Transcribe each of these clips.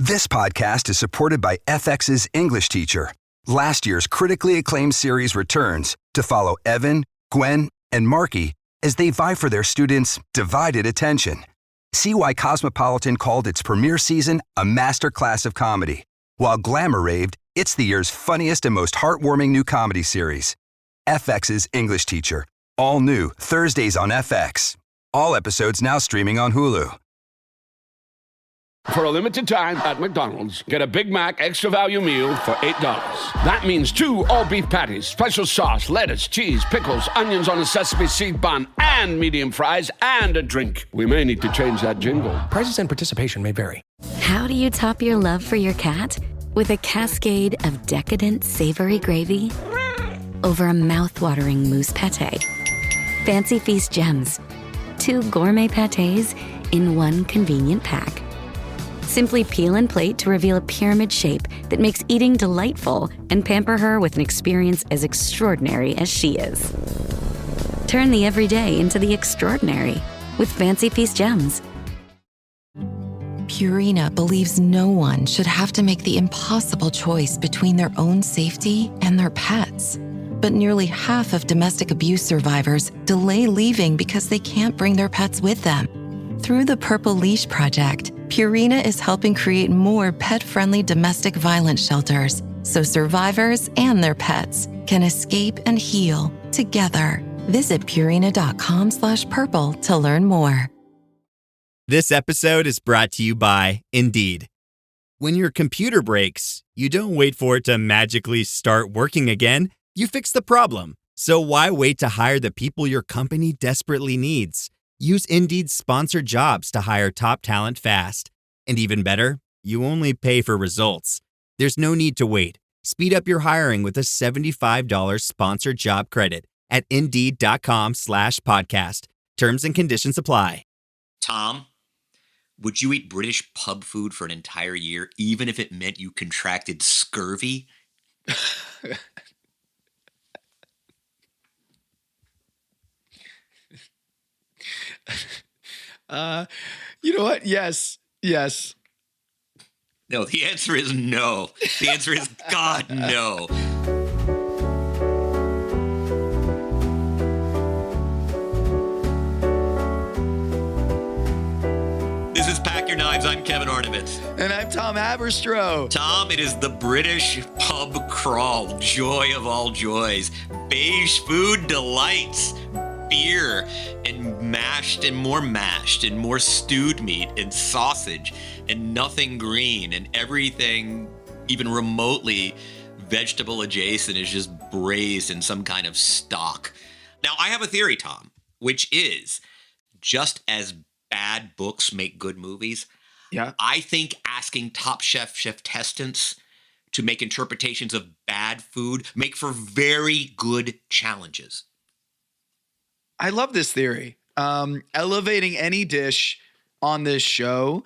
This podcast is supported by FX's English teacher. Last year's critically acclaimed series returns to follow Evan, Gwen, and Marky as they vie for their students' divided attention. See why Cosmopolitan called its premiere season a masterclass of comedy, while Glamour raved it's the year's funniest and most heartwarming new comedy series. FX's English teacher. All new Thursdays on FX. All episodes now streaming on Hulu. For a limited time at McDonald's, get a Big Mac Extra Value Meal for $8. That means 2 all-beef patties, special sauce, lettuce, cheese, pickles, onions on a sesame seed bun, and medium fries, and a drink. We may need to change that jingle. Prices and participation may vary. How do you top your love for your cat? With a cascade of decadent, savory gravy over a mouth-watering mousse pate. Fancy Feast gems. 2 gourmet pâtés in one convenient pack. Simply peel and plate to reveal a pyramid shape that makes eating delightful and pamper her with an experience as extraordinary as she is. Turn the everyday into the extraordinary with Fancy Feast gems. Purina believes no one should have to make the impossible choice between their own safety and their pets. But nearly half of domestic abuse survivors delay leaving because they can't bring their pets with them. Through the Purple Leash Project, Purina is helping create more pet-friendly domestic violence shelters so survivors and their pets can escape and heal together. Visit Purina.com/purple to learn more. This episode is brought to you by Indeed. When your computer breaks, you don't wait for it to magically start working again. You fix the problem. So why wait to hire the people your company desperately needs? Use Indeed's sponsored jobs to hire top talent fast. And even better, you only pay for results. There's no need to wait. Speed up your hiring with a $75 sponsored job credit at Indeed.com/podcast. Terms and conditions apply. Tom, would you eat British pub food for an entire year, even if it meant you contracted scurvy? You know what? Yes. No, the answer is no. The answer is God, no. This is Pack Your Knives. I'm Kevin Arnovitz. And I'm Tom Haberstroh. Tom, it is the British pub crawl, joy of all joys. Beige food delights. Beer and mashed and more stewed meat and sausage and nothing green, and everything even remotely vegetable adjacent is just braised in some kind of stock. Now, I have a theory, Tom, which is just as bad books make good movies. Yeah. I think asking top cheftestants to make interpretations of bad food make for very good challenges. I love this theory. Elevating any dish on this show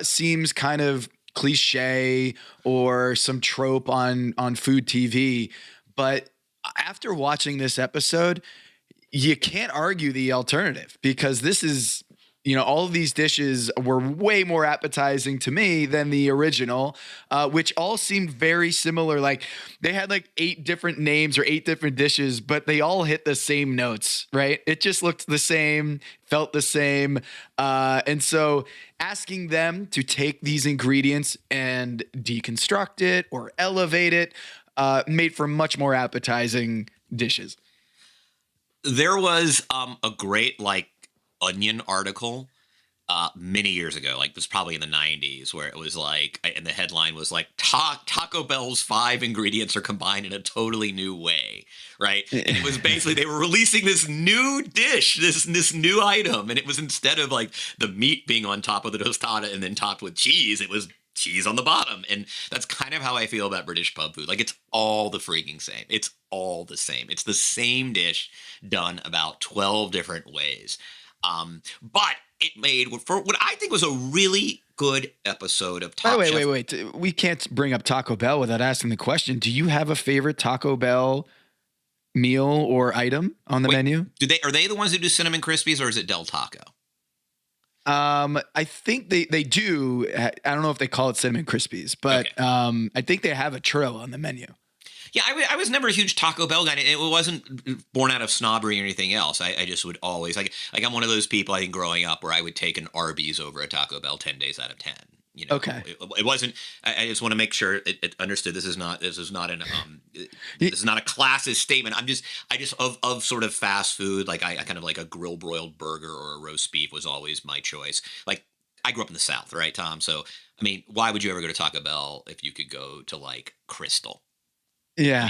seems kind of cliche or some trope on food TV. But after watching this episode, you can't argue the alternative, because this is, all of these dishes were way more appetizing to me than the original, which all seemed very similar. Like they had like 8 different names or 8 different dishes, but they all hit the same notes, right? It just looked the same, felt the same. And so asking them to take these ingredients and deconstruct it or elevate it made for much more appetizing dishes. There was a great Onion article many years ago, like this was probably in the 90s, where it was like, and the headline was like, Taco Bell's 5 ingredients are combined in a totally new way, right? And it was basically, they were releasing this new dish, this new item, and it was, instead of like the meat being on top of the tostada and then topped with cheese, it was cheese on the bottom. And that's kind of how I feel about British pub food. Like, it's all the freaking same. It's all the same. It's the same dish done about 12 different ways. But it made for what I think was a really good episode of Top Chef. Wait. We can't bring up Taco Bell without asking the question. Do you have a favorite Taco Bell meal or item on the menu? Are they the ones who do Cinnamon Crispies, or is it Del Taco? I think they do. I don't know if they call it Cinnamon Krispies, but Okay. I think they have a churro on the menu. Yeah, I was never a huge Taco Bell guy. It wasn't born out of snobbery or anything else. I just would always like I'm one of those people, I think, growing up where I would take an Arby's over a Taco Bell 10 days out of 10. You know, Okay. it wasn't. I just want to make sure it understood. This is not an this is not a classist statement. I just of sort of fast food. Like I kind of like a grill broiled burger or a roast beef was always my choice. Like I grew up in the South, right, Tom? So I mean, why would you ever go to Taco Bell if you could go to like Crystal? Yeah,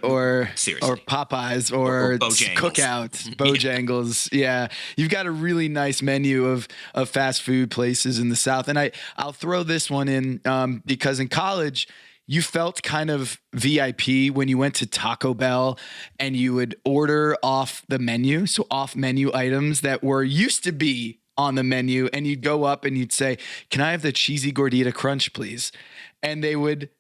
or Seriously. Popeyes or Bojangles. Cookouts, Bojangles. Yeah, you've got a really nice menu of fast food places in the South, and I'll throw this one in because in college you felt kind of VIP when you went to Taco Bell and you would order off the menu, so off menu items that were used to be on the menu, and you'd go up and you'd say, "Can I have the cheesy gordita crunch, please?" And they would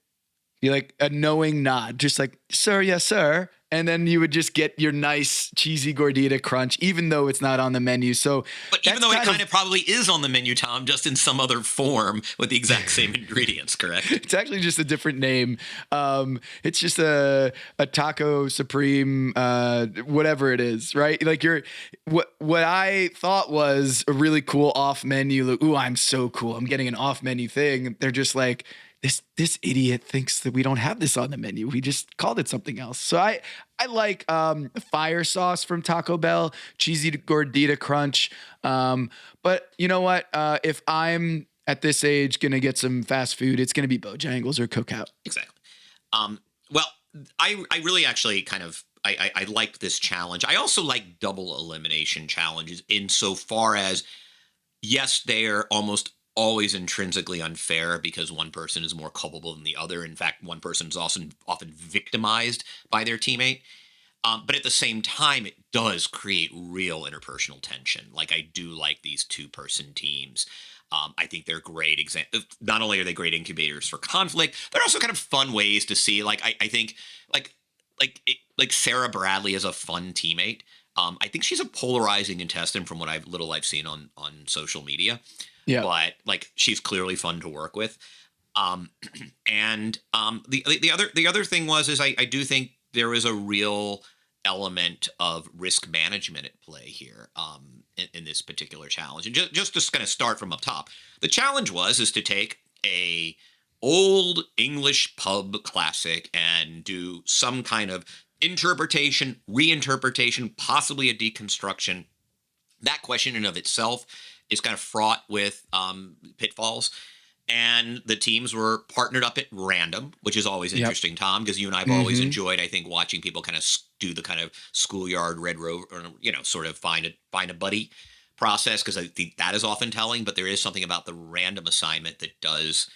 be like a knowing nod, just like, "Sir, yes, sir." And then you would just get your nice cheesy gordita crunch, even though it's not on the menu. So, but even though it kind of probably is on the menu, Tom, just in some other form with the exact same ingredients, correct? It's actually just a different name. It's just a taco supreme, whatever it is, right? Like what I thought was a really cool off menu. Like, ooh, I'm so cool. I'm getting an off menu thing. They're just like, this idiot thinks that we don't have this on the menu. We just called it something else. So I like fire sauce from Taco Bell, cheesy gordita crunch. But you know what? If I'm at this age gonna get some fast food, it's gonna be Bojangles or Cookout. Exactly. Well, I really actually kind of I like this challenge. I also like double elimination challenges insofar as, yes, they are almost always intrinsically unfair because one person is more culpable than the other. In fact, one person is also often victimized by their teammate. But at the same time, it does create real interpersonal tension. Like I do like these two-person teams. I think they're great not only are they great incubators for conflict, they're also kind of fun ways to see. Like I think like Sarah Bradley is a fun teammate. I think she's a polarizing contestant from what I've seen on social media. Yeah. But like she's clearly fun to work with. And the other thing is I do think there is a real element of risk management at play here in this particular challenge. And just to kind of start from up top, the challenge is to take a old English pub classic and do some kind of interpretation, reinterpretation, possibly a deconstruction. That question in of itself is kind of fraught with pitfalls. And the teams were partnered up at random, which is always interesting, Tom, because you and I have always enjoyed, I think, watching people kind of do the kind of schoolyard red road, or sort of find a buddy process, because I think that is often telling. But there is something about the random assignment that does,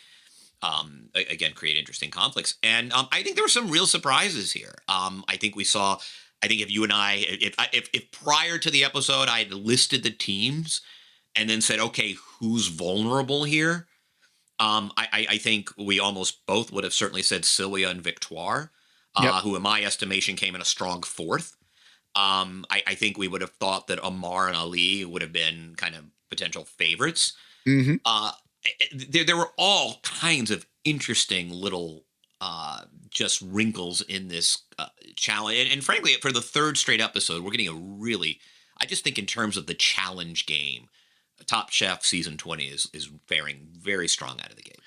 again, create interesting conflicts. And I think there were some real surprises here. I think we saw. I think if you and if prior to the episode I had listed the teams and then said, okay, who's vulnerable here? I think we almost both would have certainly said Sylvia and Victoire, who in my estimation came in a strong fourth. I think we would have thought that Amar and Ali would have been kind of potential favorites. There were all kinds of interesting little just wrinkles in this challenge. And frankly, for the third straight episode, we're getting I just think in terms of the challenge game, Top Chef season 20 is faring very strong out of the gate.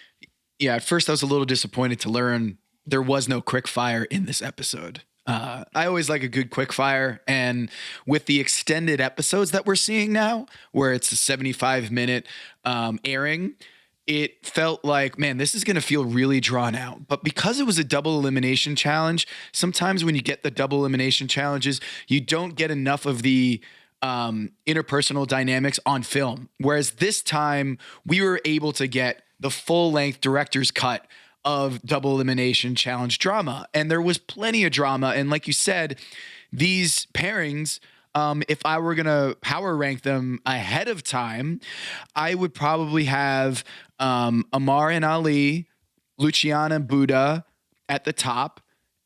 Yeah, at first I was a little disappointed to learn there was no quick fire in this episode. I always like a good quick fire, and with the extended episodes that we're seeing now, where it's a 75-minute airing, it felt like, man, this is going to feel really drawn out. But because it was a double elimination challenge, sometimes when you get the double elimination challenges, you don't get enough of the interpersonal dynamics on film. Whereas this time we were able to get the full length director's cut of double elimination challenge drama. And there was plenty of drama. And like you said, these pairings, if I were going to power rank them ahead of time, I would probably have Amar and Ali, Luciana and Buddha at the top.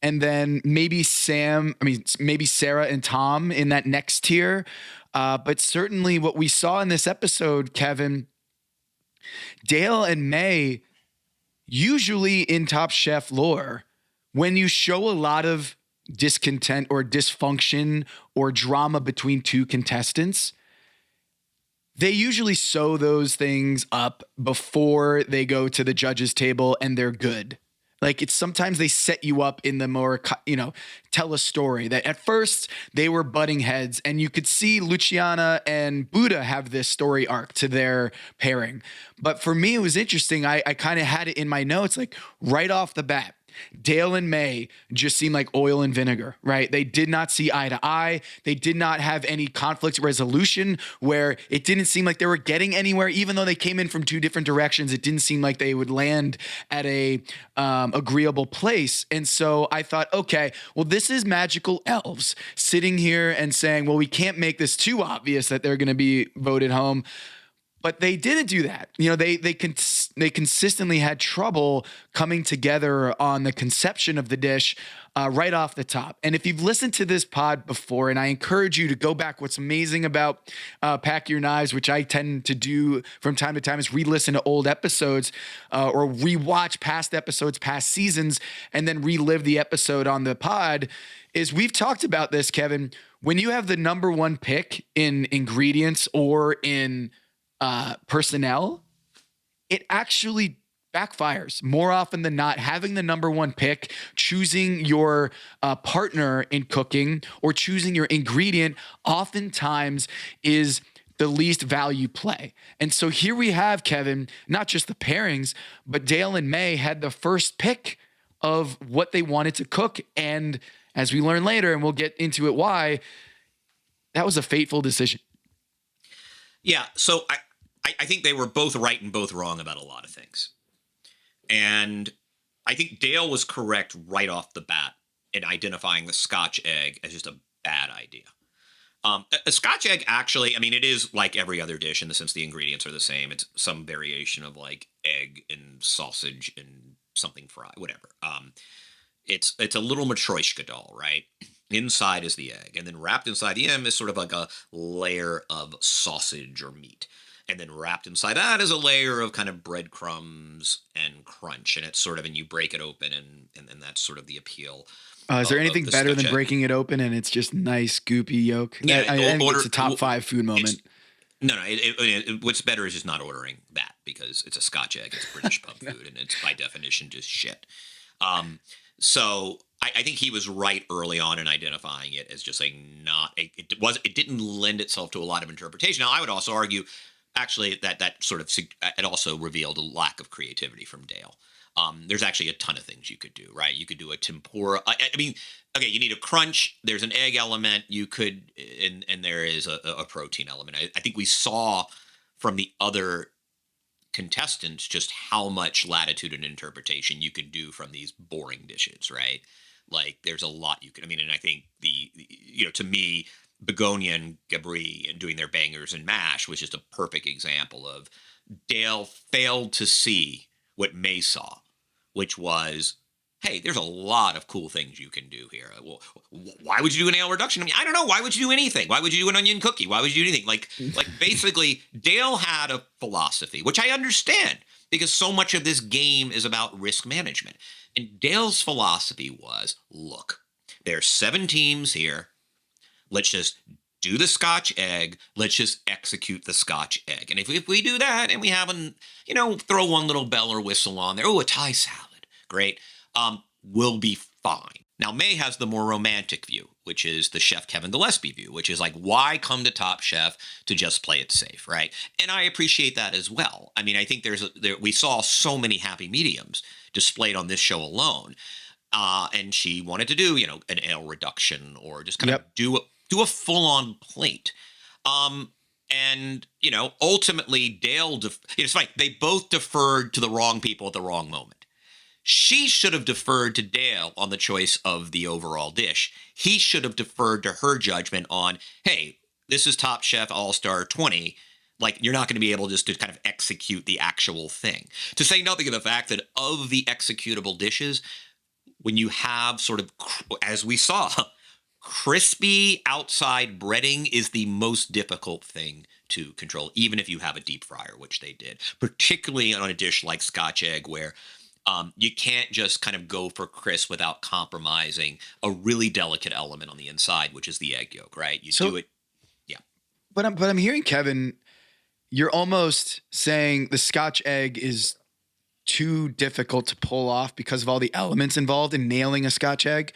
And then maybe Sarah and Tom in that next tier. But certainly what we saw in this episode, Kevin, Dale and May, usually in Top Chef lore, when you show a lot of discontent or dysfunction or drama between two contestants, they usually sew those things up before they go to the judges' table and they're good. Like, it's sometimes they set you up in the more, tell a story that at first they were butting heads, and you could see Luciana and Buddha have this story arc to their pairing. But for me, it was interesting. I kind of had it in my notes, like right off the bat. Dale and May just seemed like oil and vinegar, right? They did not see eye to eye. They did not have any conflict resolution where it didn't seem like they were getting anywhere. Even though they came in from two different directions, it didn't seem like they would land at a agreeable place. And so I thought, okay, well, this is magical elves sitting here and saying, well, we can't make this too obvious that they're going to be voted home. But they didn't do that. They consistently had trouble coming together on the conception of the dish right off the top. And if you've listened to this pod before, and I encourage you to go back, what's amazing about Pack Your Knives, which I tend to do from time to time, is re-listen to old episodes or rewatch past episodes, past seasons, and then relive the episode on the pod, is we've talked about this, Kevin. When you have the number one pick in ingredients or in personnel, it actually backfires more often than not. Having the number one pick, choosing your partner in cooking or choosing your ingredient oftentimes is the least value play. And so here we have, Kevin, not just the pairings, but Dale and May had the first pick of what they wanted to cook. And as we learn later, and we'll get into it why, that was a fateful decision. Yeah, so I think they were both right and both wrong about a lot of things. And I think Dale was correct right off the bat in identifying the Scotch egg as just a bad idea. A Scotch egg, actually, I mean, it is like every other dish in the sense the ingredients are the same. It's some variation of like egg and sausage and something fried, whatever. It's a little matryoshka doll, right? Inside is the egg, and then wrapped inside the M is sort of like a layer of sausage or meat. And then wrapped inside that is a layer of kind of breadcrumbs and crunch. And it's sort of, and you break it open, and that's sort of the appeal. Is there anything better than breaking it open and it's just nice, goopy yolk? Yeah, I think it's a top 5 food moment. No, what's better is just not ordering that, because it's a Scotch egg. It's British pub food, and it's by definition just shit. So I think he was right early on in identifying it as just like it didn't lend itself to a lot of interpretation. Now, I would also argue, actually, that sort of, it also revealed a lack of creativity from Dale. There's actually a ton of things you could do, right? You could do a tempura. I mean, okay, you need a crunch. There's an egg element. You could, and there is a protein element. I think we saw from the other contestants just how much latitude and interpretation you could do from these boring dishes, right? Like, there's a lot you could, and I think to me, Begonia and Gabri and doing their bangers and mash was just a perfect example of Dale failed to see what May saw, which was, hey, there's a lot of cool things you can do here. Well, why would you do an ale reduction? I mean, I don't know. Why would you do anything? Why would you do an onion cookie? Why would you do anything? Like basically, Dale had a philosophy, which I understand, because so much of this game is about risk management. And Dale's philosophy was, look, there's 7 teams here. Let's just do the Scotch egg. Let's just execute the Scotch egg. And if we do that and we have throw one little bell or whistle on there, a Thai salad, great, we'll be fine. Now, May has the more romantic view, which is the Chef Kevin Gillespie view, which is like, why come to Top Chef to just play it safe, right? And I appreciate that as well. I mean, I think we saw so many happy mediums displayed on this show alone. And she wanted to do, an ale reduction or just kind of do a full-on plate. And, ultimately Dale, it's like they both deferred to the wrong people at the wrong moment. She should have deferred to Dale on the choice of the overall dish. He should have deferred to her judgment on, hey, this is Top Chef All-Star 20. Like, you're not going to be able just to kind of execute the actual thing. To say nothing of the fact that of the executable dishes, when you have sort of, as we saw, crispy outside breading is the most difficult thing to control, even if you have a deep fryer, which they did, particularly on a dish like Scotch egg, where you can't just kind of go for crisp without compromising a really delicate element on the inside, which is the egg yolk, right? You do it. Yeah. But I'm hearing, Kevin, you're almost saying the Scotch egg is too difficult to pull off because of all the elements involved in nailing a Scotch egg.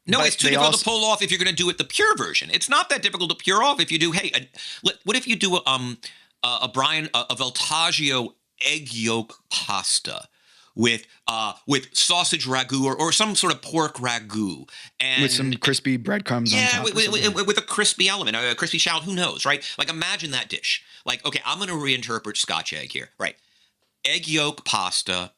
No, But it's too they difficult also- to pull off if you're going to do it the pure version. It's not that difficult to pure off if you do. Hey, what if you do a Voltaggio egg yolk pasta with sausage ragu or some sort of pork ragu and with some crispy breadcrumbs on top. with a crispy element, a crispy shallot. Who knows, right? Like imagine that dish. Like, okay, I'm going to reinterpret Scotch egg here, right? Egg yolk pasta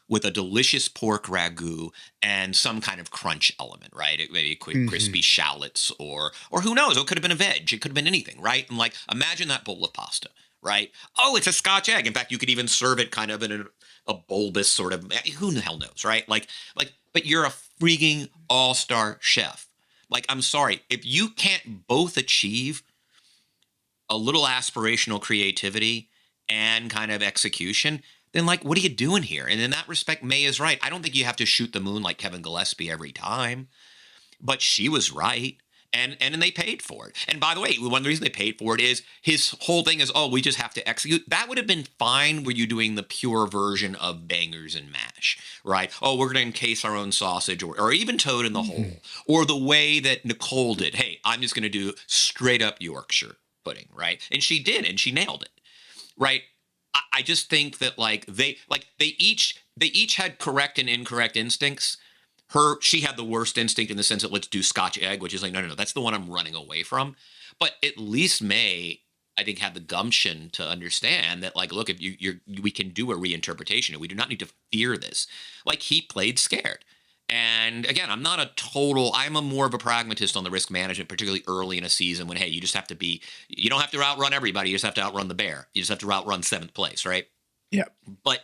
with a delicious pork ragu and some kind of crunch element, right? Maybe crispy shallots or who knows? It could have been a veg. It could have been anything, right? And like, imagine that bowl of pasta, right? Oh, it's a Scotch egg. In fact, you could even serve it kind of in a bulbous sort of, who the hell knows, right? Like, but you're a freaking all-star chef. Like, I'm sorry, if you can't both achieve a little aspirational creativity and kind of execution, then like, what are you doing here? And in that respect, May is right. I don't think you have to shoot the moon like Kevin Gillespie every time, but she was right. And they paid for it. And by the way, one of the reasons they paid for it is his whole thing is, oh, we just have to execute. That would have been fine were you doing the pure version of bangers and mash, right? Oh, we're going to encase our own sausage or even toad in the hole. Or the way that Nicole did. Hey, I'm just going to do straight up Yorkshire pudding, right? And she did, and she nailed it, right? I just think that they each had correct and incorrect instincts. She had the worst instinct in the sense that let's do Scotch egg, which is like, no, that's the one I'm running away from. But at least May, I think, had the gumption to understand that, like, look, if we can do a reinterpretation and we do not need to fear this. Like, he played scared. And again, I'm a more of a pragmatist on the risk management, particularly early in a season when, hey, you don't have to outrun everybody. You just have to outrun the bear. You just have to outrun 7th place, right? Yeah. But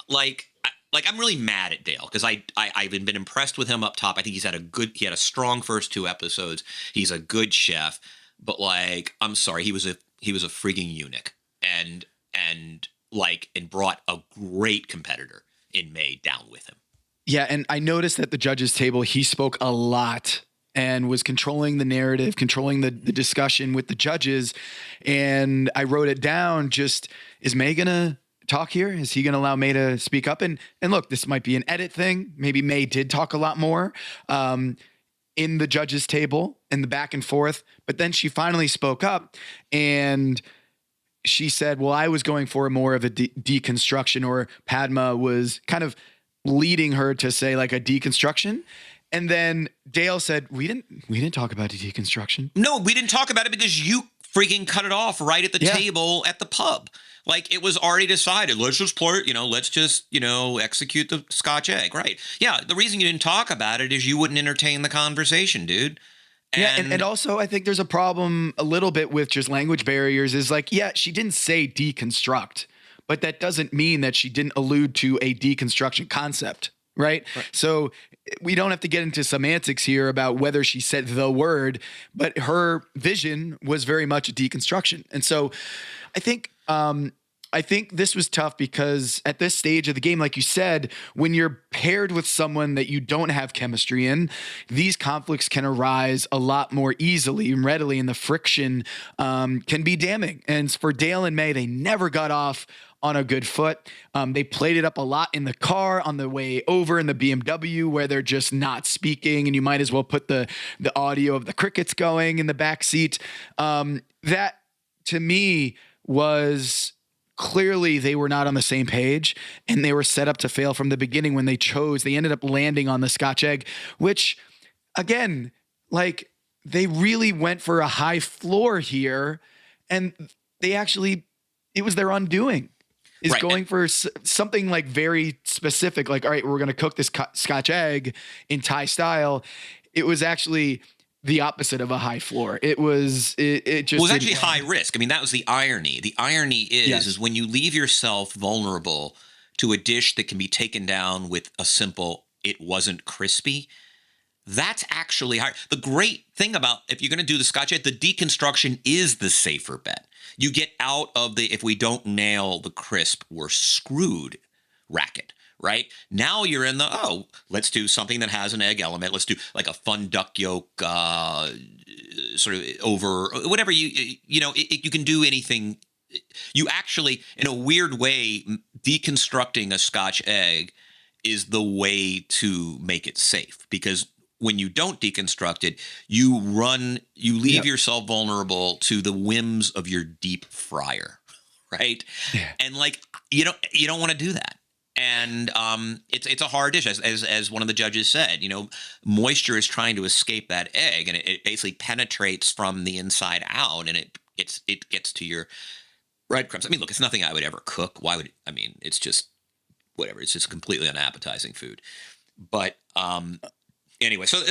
I'm really mad at Dale because I've been impressed with him up top. I think he had a strong first 2 episodes. He's a good chef, but like, I'm sorry, he was a freaking eunuch and brought a great competitor in May down with him. Yeah, and I noticed at the judges' table, he spoke a lot and was controlling the narrative, controlling the discussion with the judges. And I wrote it down. Just, is May gonna talk here? Is he gonna allow May to speak up? And look, this might be an edit thing. Maybe May did talk a lot more in the judges' table and the back and forth. But then she finally spoke up and she said, well, I was going for more of a deconstruction, or Padma was kind of leading her to say like a deconstruction. And then Dale said, we didn't talk about the deconstruction. No, we didn't talk about it because you freaking cut it off right at the table at the pub. Like, it was already decided. Let's just play it, let's just, execute the Scotch egg. Right. Yeah. The reason you didn't talk about it is you wouldn't entertain the conversation, dude. And also I think there's a problem a little bit with just language barriers is like, yeah, she didn't say deconstruct, but that doesn't mean that she didn't allude to a deconstruction concept, right? So we don't have to get into semantics here about whether she said the word, but her vision was very much a deconstruction. And so I think this was tough because at this stage of the game, like you said, when you're paired with someone that you don't have chemistry in, these conflicts can arise a lot more easily and readily, and the friction can be damning. And for Dale and May, they never got off on a good foot. They played it up a lot in the car on the way over in the BMW where they're just not speaking, and you might as well put the audio of the crickets going in the back seat. That to me was clearly they were not on the same page, and they were set up to fail from the beginning when they ended up landing on the Scotch egg, which again, like, they really went for a high floor here, and it was their undoing. Is right. Going for something like very specific, like, all right, we're going to cook this Scotch egg in Thai style. It was actually the opposite of a high floor. It was actually high risk. I mean, that was the irony. The irony is when you leave yourself vulnerable to a dish that can be taken down with a simple, it wasn't crispy, That's actually hard. The great thing about if you're going to do the Scotch egg, the deconstruction is the safer bet. You get out of the if we don't nail the crisp, we're screwed racket, right? Now you're in the, let's do something that has an egg element. Let's do like a fun duck yolk sort of over whatever you can do anything. You actually, in a weird way, deconstructing a Scotch egg is the way to make it safe, because when you don't deconstruct it, you leave yourself vulnerable to the whims of your deep fryer, right? Yeah. And like you don't want to do that. And it's a hard dish, as one of the judges said. Moisture is trying to escape that egg, and it basically penetrates from the inside out, and it gets to your breadcrumbs. I mean, look, it's nothing I would ever cook. Why would it's just whatever. It's just completely unappetizing food. But anyway, so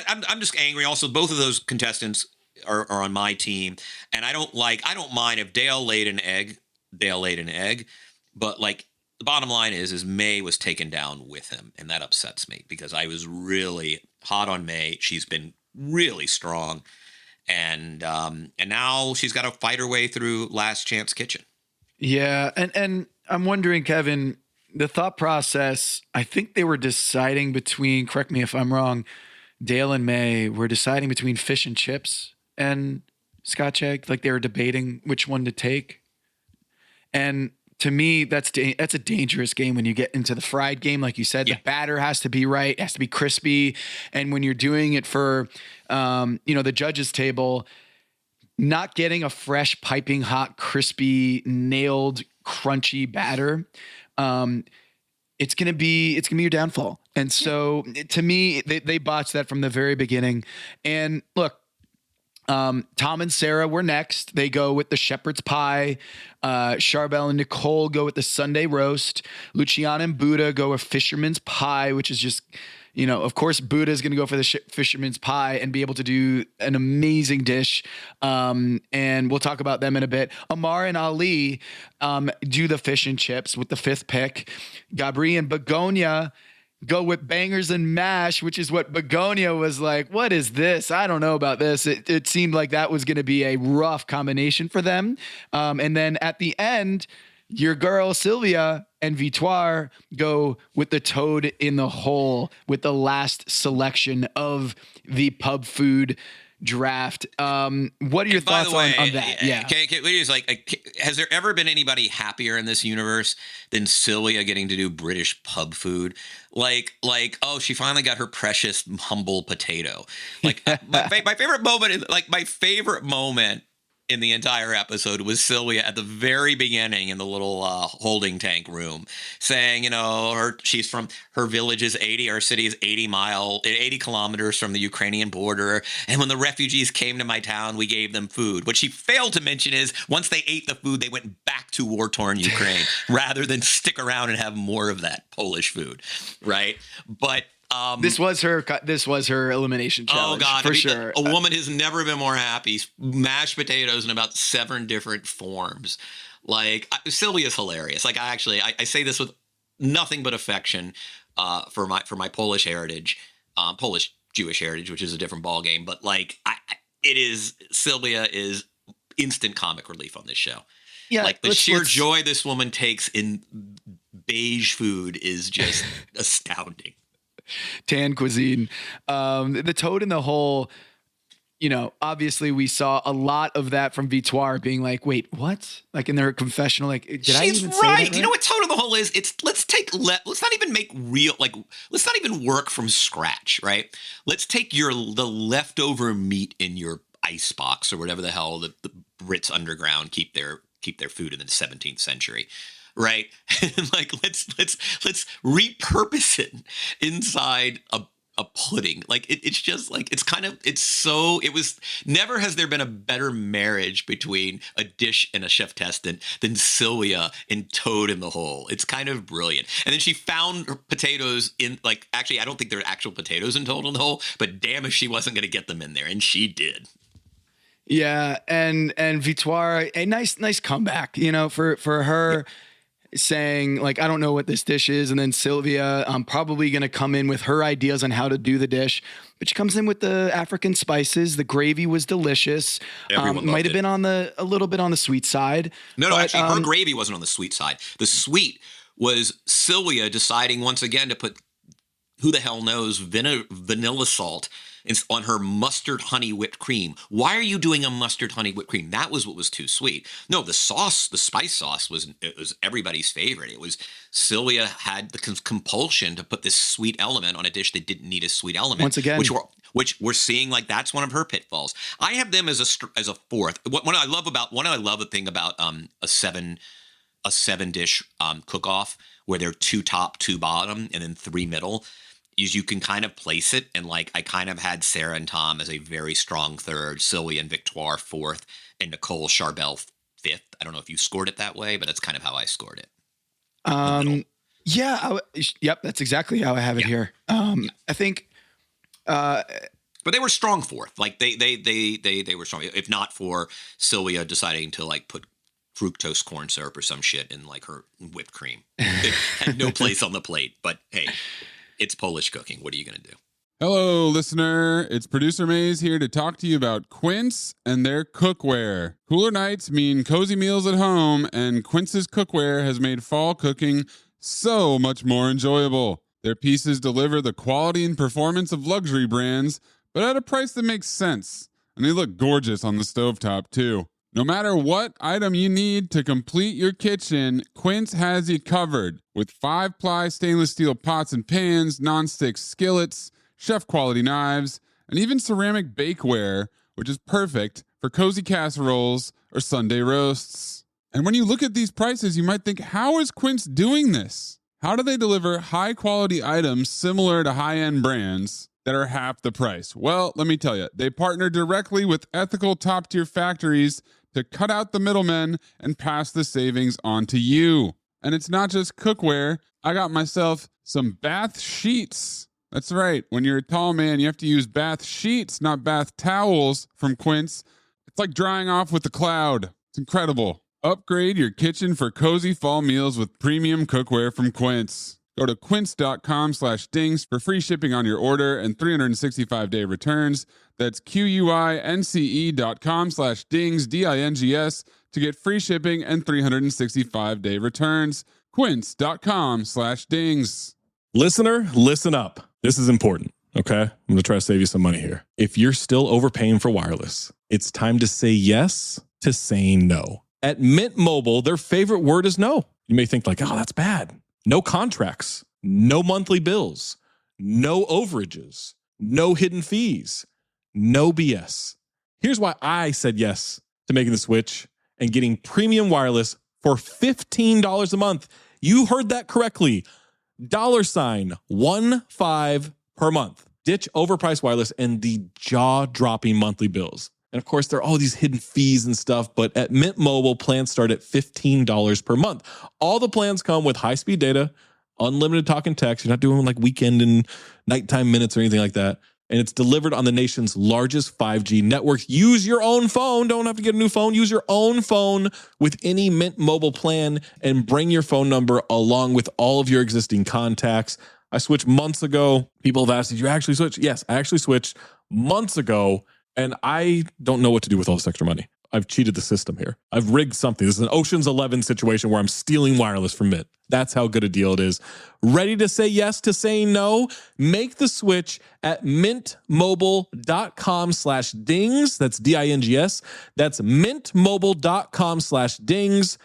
I'm just angry. Also, both of those contestants are on my team, and I don't mind if Dale laid an egg. But like the bottom line is May was taken down with him, and that upsets me because I was really hot on May. She's been really strong, and now she's got to fight her way through Last Chance Kitchen. Yeah, and I'm wondering, Kevin, the thought process, I think they were deciding between, correct me if I'm wrong, Dale and May were deciding between fish and chips and Scotch egg. Like they were debating which one to take. And to me, that's a dangerous game when you get into the fried game. Like you said, the batter has to be right, it has to be crispy. And when you're doing it for, the judges table, not getting a fresh, piping hot, crispy, nailed, crunchy batter, it's gonna be your downfall. And so to me, they botched that from the very beginning. And look, Tom and Sarah were next. They go with the shepherd's pie. Charbel and Nicole go with the Sunday roast. Luciana and Buddha go with fisherman's pie, which is just, of course, Buddha is going to go for the fisherman's pie and be able to do an amazing dish. And we'll talk about them in a bit. Amar and Ali do the fish and chips with the 5th pick. Gabri and Begonia go with bangers and mash, which is what Begonia was like, what is this? I don't know about this. It seemed like that was going to be a rough combination for them. And then at the end, your girl Sylvia and Victoire go with the toad in the hole with the last selection of the pub food draft. What are your thoughts on that? Yeah. Has there ever been anybody happier in this universe than Sylvia getting to do British pub food? She finally got her precious humble potato. Like my favorite moment in the entire episode was Sylvia at the very beginning in the little holding tank room saying, she's from, her village is 80, our city is 80 kilometers from the Ukrainian border. And when the refugees came to my town, we gave them food. What she failed to mention is once they ate the food, they went back to war-torn Ukraine rather than stick around and have more of that Polish food. Right. But this was her elimination challenge. Oh God, for sure. A woman has never been more happy. Mashed potatoes in about 7 different forms. Sylvia's hilarious. I say this with nothing but affection for my Polish heritage, Polish Jewish heritage, which is a different ballgame. But Sylvia is instant comic relief on this show. Yeah, the sheer joy this woman takes in beige food is just astounding. Tan cuisine. The toad in the hole, obviously we saw a lot of that from Victoire being like, wait, what? Like in their confessional, like, did I even say that right? You know what toad in the hole is? It's let's not even work from scratch, right? Let's take the leftover meat in your ice box or whatever the hell the Ritz underground keep their food in the 17th century. Right. let's repurpose it inside a pudding. Never has there been a better marriage between a dish and a cheftestant than Sylvia and toad in the hole. It's kind of brilliant. And then she found her potatoes actually, I don't think there are actual potatoes in toad in the hole, but damn if she wasn't going to get them in there. And she did. Yeah. And Victoire, a nice comeback, for her. Yeah. saying like, I don't know what this dish is. And then Sylvia, probably going to come in with her ideas on how to do the dish, but she comes in with the African spices. The gravy was delicious. Might have been a little bit on the sweet side. No, actually her gravy wasn't on the sweet side. The sweet was Sylvia deciding once again to put, who the hell knows, vanilla salt on her mustard honey whipped cream. Why are you doing a mustard honey whipped cream? That was what was too sweet. No, the sauce, the spice sauce was everybody's favorite. It was Sylvia had the compulsion to put this sweet element on a dish that didn't need a sweet element. Once again, which we're seeing like that's one of her pitfalls. I have them as a fourth. What I love a thing about a seven dish cook off where they're 2 top, 2 bottom, and then 3 middle, is you can kind of place it. And like, I kind of had Sarah and Tom as a very strong third, Sylvia and Victoire fourth, and Nicole Charbel fifth. I don't know if you scored it that way, but that's kind of how I scored it. Yep. That's exactly how I have it here. I think, but they were strong fourth. Like they were strong. If not for Sylvia deciding to like put fructose corn syrup or some shit in like her whipped cream. It had no place on the plate, but hey, it's Polish cooking. What are you going to do? Hello, listener. It's producer Maze here to talk to you about Quince and their cookware. Cooler nights mean cozy meals at home, and Quince's cookware has made fall cooking so much more enjoyable. Their pieces deliver the quality and performance of luxury brands, but at a price that makes sense. And they look gorgeous on the stovetop, too. No matter what item you need to complete your kitchen, Quince has you covered. With 5-ply stainless steel pots and pans, nonstick skillets, chef-quality knives, and even ceramic bakeware, which is perfect for cozy casseroles or Sunday roasts. And when you look at these prices, you might think, how is Quince doing this? How do they deliver high-quality items similar to high-end brands that are half the price? Well, let me tell you, they partner directly with ethical top-tier factories to cut out the middlemen and pass the savings on to you. And it's not just cookware. I got myself some bath sheets. That's right. When you're a tall man, you have to use bath sheets, not bath towels from Quince. It's like drying off with a cloud. It's incredible. Upgrade your kitchen for cozy fall meals with premium cookware from Quince. Go to quince.com/dings for free shipping on your order and 365-day returns. That's QUINCE.com/dings, DINGS, to get free shipping and 365-day returns. Quince.com/dings. Listener, listen up. This is important, okay? I'm going to try to save you some money here. If you're still overpaying for wireless, it's time to say yes to saying no. At Mint Mobile, their favorite word is no. You may think like, oh, that's bad. No contracts, no monthly bills, no overages, no hidden fees, no BS. Here's why I said yes to making the switch and getting premium wireless for $15 a month. You heard that correctly. $15 per month. Ditch overpriced wireless and the jaw-dropping monthly bills. And of course, there are all these hidden fees and stuff, but at Mint Mobile, plans start at $15 per month. All the plans come with high-speed data, unlimited talk and text. You're not doing like weekend and nighttime minutes or anything like that. And it's delivered on the nation's largest 5G network. Use your own phone. Don't have to get a new phone. Use your own phone with any Mint Mobile plan and bring your phone number along with all of your existing contacts. I switched months ago. People have asked, did you actually switch? Yes, I actually switched months ago. And I don't know what to do with all this extra money. I've cheated the system here. I've rigged something. This is an Ocean's 11 situation where I'm stealing wireless from Mint. That's how good a deal it is. Ready to say yes to saying no? Make the switch at mintmobile.com/dings. That's DINGS. That's mintmobile.com/dings.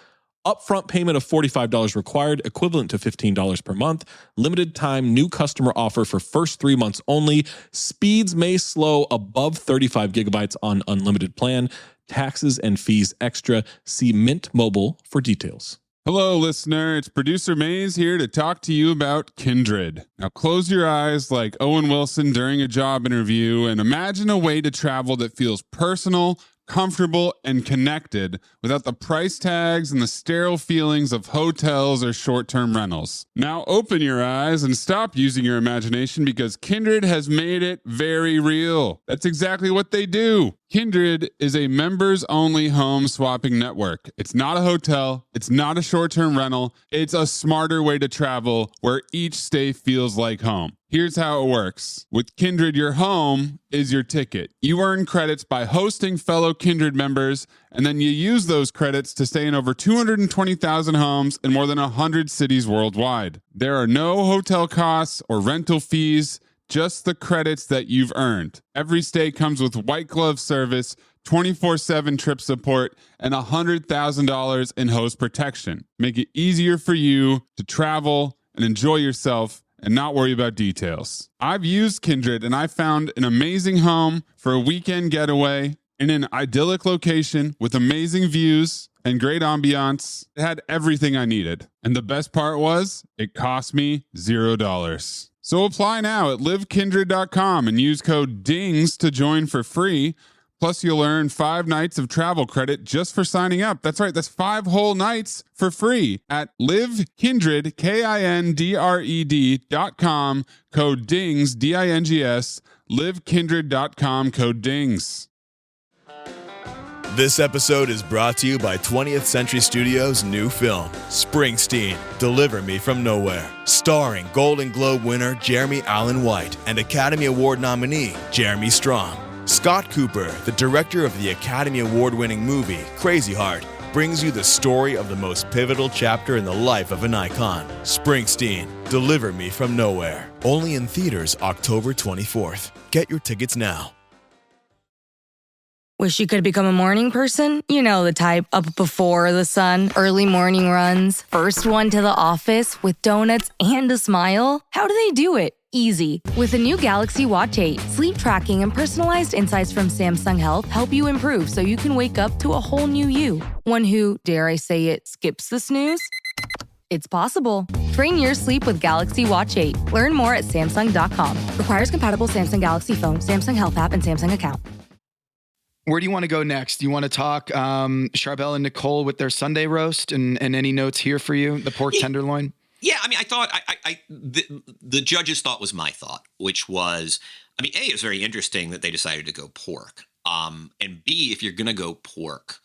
Upfront payment of $45 required, equivalent to $15 per month. Limited time new customer offer for first 3 months only. Speeds may slow above 35 gigabytes on unlimited plan. Taxes and fees extra. See Mint Mobile for details. Hello, listener. It's producer Maze here to talk to you about Kindred. Now, close your eyes like Owen Wilson during a job interview and imagine a way to travel that feels personal, comfortable, and connected without the price tags and the sterile feelings of hotels or short-term rentals. Now open your eyes and stop using your imagination because Kindred has made it very real. That's exactly what they do. Kindred is a members-only home swapping network. It's not a hotel. It's not a short-term rental. It's a smarter way to travel where each stay feels like home. Here's how it works. With Kindred, your home is your ticket. You earn credits by hosting fellow Kindred members, and then you use those credits to stay in over 220,000 homes in more than 100 cities worldwide. There are no hotel costs or rental fees, just the credits that you've earned. Every stay comes with white glove service, 24/7 trip support, and $100,000 in host protection. Make it easier for you to travel and enjoy yourself and not worry about details. I've used Kindred and I found an amazing home for a weekend getaway in an idyllic location with amazing views and great ambiance. It had everything I needed. And the best part was, it cost me $0. So apply now at livekindred.com and use code DINGS to join for free. Plus, you'll earn 5 nights of travel credit just for signing up. That's right, that's 5 whole nights for free at livekindred, KINDRED.com, code DINGS, DINGS, livekindred.com, code DINGS. This episode is brought to you by 20th Century Studios' new film, Springsteen, Deliver Me From Nowhere, starring Golden Globe winner Jeremy Allen White and Academy Award nominee Jeremy Strong. Scott Cooper, the director of the Academy Award-winning movie Crazy Heart, brings you the story of the most pivotal chapter in the life of an icon, Springsteen, Deliver Me From Nowhere. Only in theaters October 24th. Get your tickets now. Wish you could become a morning person? You know the type, up before the sun, early morning runs, first one to the office with donuts and a smile. How do they do it? Easy. With the new Galaxy Watch 8, sleep tracking and personalized insights from Samsung Health help you improve so you can wake up to a whole new you. One who, dare I say it, skips the snooze? It's possible. Train your sleep with Galaxy Watch 8. Learn more at Samsung.com. Requires compatible Samsung Galaxy phone, Samsung Health app, and Samsung account. Where do you want to go next? Do you want to talk Charbel and Nicole with their Sunday roast and any notes here for you? The pork tenderloin? Yeah, I mean, I thought the judges' thought was my thought, which was, I mean, A, it's very interesting that they decided to go pork. And B, if you're going to go pork,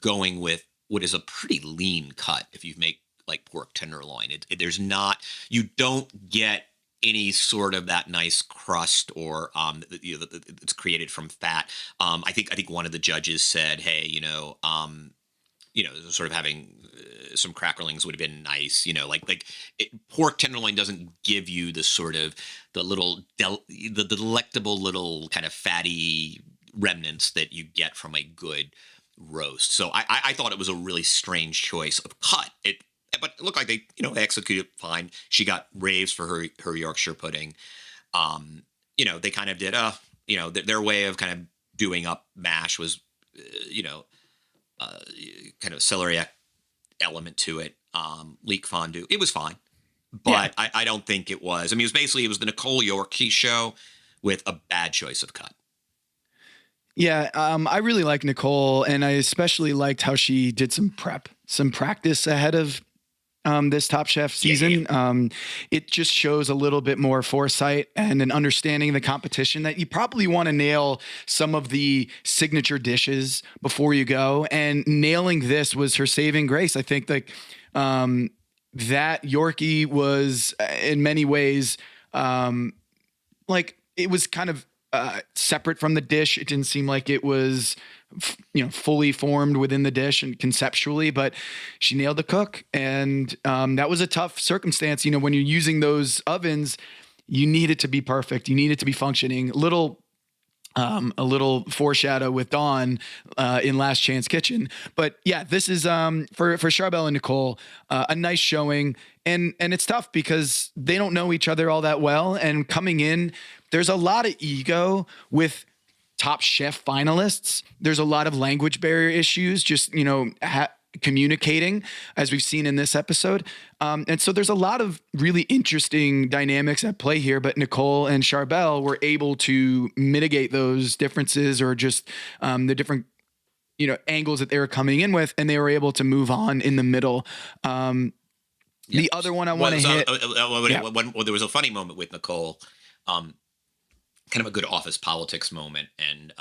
going with what is a pretty lean cut, if you make like pork tenderloin, there's not, you don't get any sort of that nice crust or it's created from fat. I think one of the judges said, hey, sort of having some crackerlings would have been nice, pork tenderloin doesn't give you the sort of the delectable little kind of fatty remnants that you get from a good roast. So I thought it was a really strange choice of cut. But it looked like they, executed fine. She got raves for her Yorkshire pudding. They kind of did, their way of kind of doing up mash was, kind of celery element to it. Leek fondue. It was fine, but yeah. I don't think it was. I mean, it was the Nicole Yorkie show with a bad choice of cut. Yeah, I really like Nicole, and I especially liked how she did some practice ahead of this Top Chef season. Yeah. It just shows a little bit more foresight and an understanding of the competition that you probably want to nail some of the signature dishes before you go. And nailing this was her saving grace. I think that Yorkie was in many ways it was kind of separate from the dish. It didn't seem like it was fully formed within the dish and conceptually, but she nailed the cook. And that was a tough circumstance. When you're using those ovens, you need it to be perfect. You need it to be functioning. A little foreshadow with Dawn in Last Chance Kitchen. But yeah, this is for Charbel and Nicole, a nice showing. And it's tough because they don't know each other all that well. And coming in, there's a lot of ego with Top Chef finalists. There's a lot of language barrier issues, just, communicating, as we've seen in this episode. And so there's a lot of really interesting dynamics at play here, but Nicole and Charbel were able to mitigate those differences or just the different angles that they were coming in with, and they were able to move on in the middle. The other one I want to hit. There was a funny moment with Nicole, kind of a good office politics moment, and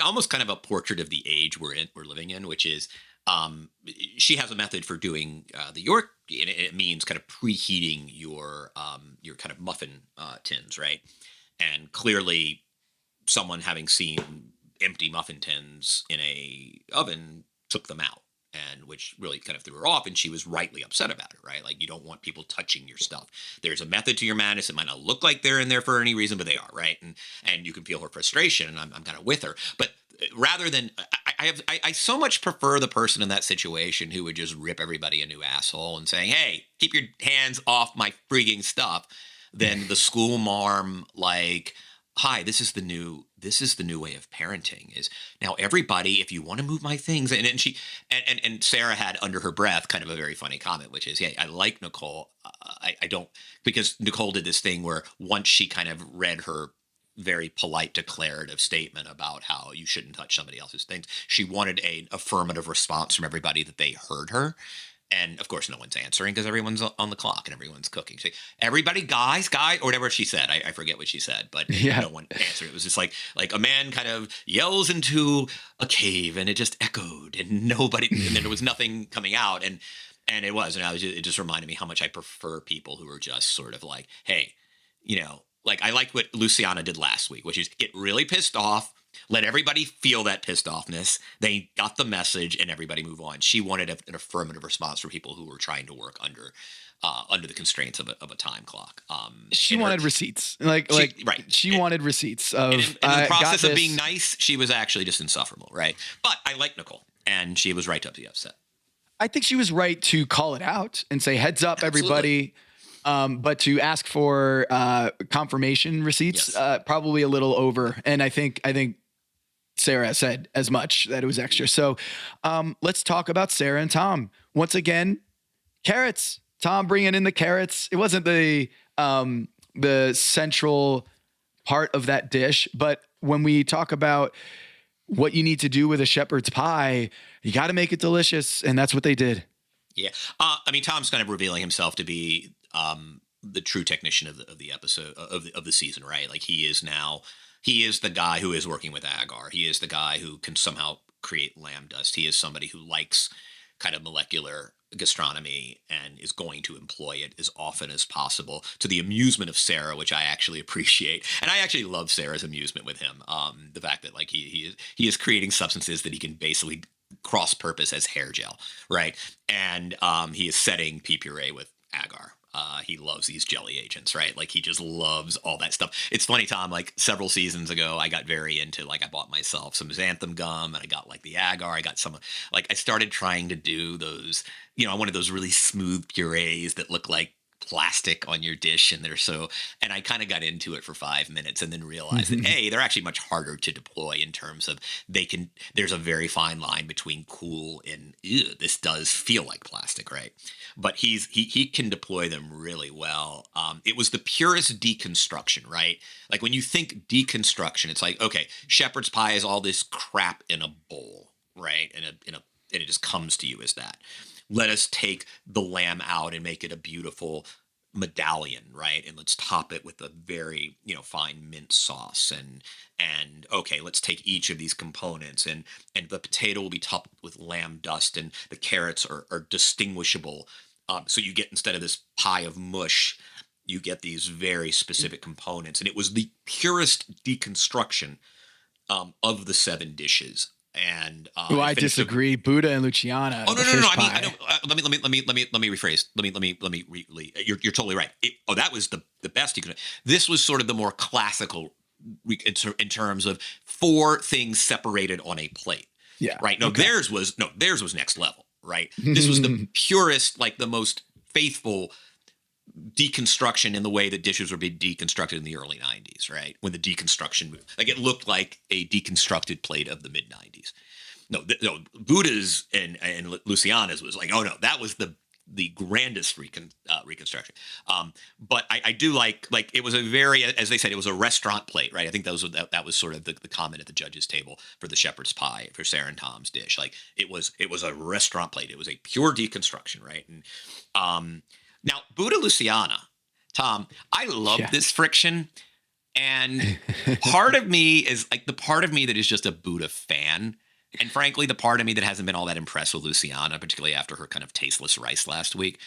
almost kind of a portrait of the age we're living in, which is she has a method for doing the York. And it means kind of preheating your kind of muffin tins, right? And clearly, someone having seen empty muffin tins in a oven took them out, and which really kind of threw her off, and she was rightly upset about it, right? Like, you don't want people touching your stuff. There's a method to your madness. It might not look like they're in there for any reason, but they are, right? And you can feel her frustration, and I'm kind of with her. But rather than I so much prefer the person in that situation who would just rip everybody a new asshole and saying, "Hey, keep your hands off my freaking stuff," than the school marm like, "Hi, this is the new way of parenting. Is now everybody, if you want to move my things," and Sarah had under her breath kind of a very funny comment, which is, "Yeah, I like Nicole. I don't," because Nicole did this thing where once she kind of read her very polite declarative statement about how you shouldn't touch somebody else's things, she wanted an affirmative response from everybody that they heard her. And of course, no one's answering because everyone's on the clock and everyone's cooking. So, everybody, guys, or whatever she said. I forget what she said, but no one answered. It was just like a man kind of yells into a cave, and it just echoed, and nobody, and then there was nothing coming out, and it just reminded me how much I prefer people who are just sort of like, hey, like I like what Luciana did last week, which is get really pissed off. Let everybody feel that pissed offness. They got the message, and everybody move on. She wanted an affirmative response from people who were trying to work under the constraints of a time clock. She wanted receipts, She wanted receipts of. In the process of being nice, she was actually just insufferable, right? But I like Nicole, and she was right to be upset. I think she was right to call it out and say, "Heads up, everybody." But to ask for confirmation receipts, probably a little over. And I think Sarah said as much, that it was extra. So let's talk about Sarah and Tom. Once again, carrots. Tom bringing in the carrots. It wasn't the central part of that dish, but when we talk about what you need to do with a shepherd's pie, you got to make it delicious, and that's what they did. Yeah, Tom's kind of revealing himself to be the true technician of the episode of the season, right? Like he is the guy who is working with agar. He is the guy who can somehow create lamb dust. He is somebody who likes kind of molecular gastronomy and is going to employ it as often as possible, to the amusement of Sarah, which I actually appreciate. And I actually love Sarah's amusement with him. The fact that like he is creating substances that he can basically cross-purpose as hair gel, right? And he is setting pea puree with agar. He loves these jelly agents, right? Like he just loves all that stuff. It's funny, Tom, like several seasons ago, I got very into, like I bought myself some xanthan gum, and I got like the agar. I got some, like I started trying to do those, I wanted those really smooth purees that look like plastic on your dish, and and I kind of got into it for 5 minutes and then realized that they're actually much harder to deploy in terms of there's a very fine line between cool and this does feel like plastic, right? But he can deploy them really well. It was the purest deconstruction, right? Like when you think deconstruction, it's like, okay, shepherd's pie is all this crap in a bowl, right? And it just comes to you as that. Let us take the lamb out and make it a beautiful medallion, right? And let's top it with a very, fine mint sauce. And okay, let's take each of these components, and the potato will be topped with lamb dust, and the carrots are distinguishable. So you get, instead of this pie of mush, you get these very specific components. And it was the purest deconstruction of the 7 dishes. And I disagree. Buddha and Luciana. Oh no! I don't. Let me rephrase. You're totally right. That was the best you could. This was sort of the more classical in terms of 4 things separated on a plate. Yeah. Right. Theirs was next level. Right. This was the purest, like the most faithful deconstruction in the way that dishes were being deconstructed in the early 90s, right? When the deconstruction, like it looked like a deconstructed plate of the mid 90s. No, Buddha's and Luciana's was like, oh no, that was the the grandest reconstruction. But I do like it was a very, as they said, it was a restaurant plate, right? I think that was sort of the comment at the judges table for the shepherd's pie for Sarah and Tom's dish. Like it was a restaurant plate. It was a pure deconstruction, right? And now Buddha Luciana, Tom, I love this friction. And part of me is like the part of me that is just a Buddha fan. And frankly, the part of me that hasn't been all that impressed with Luciana, particularly after her kind of tasteless rice last week,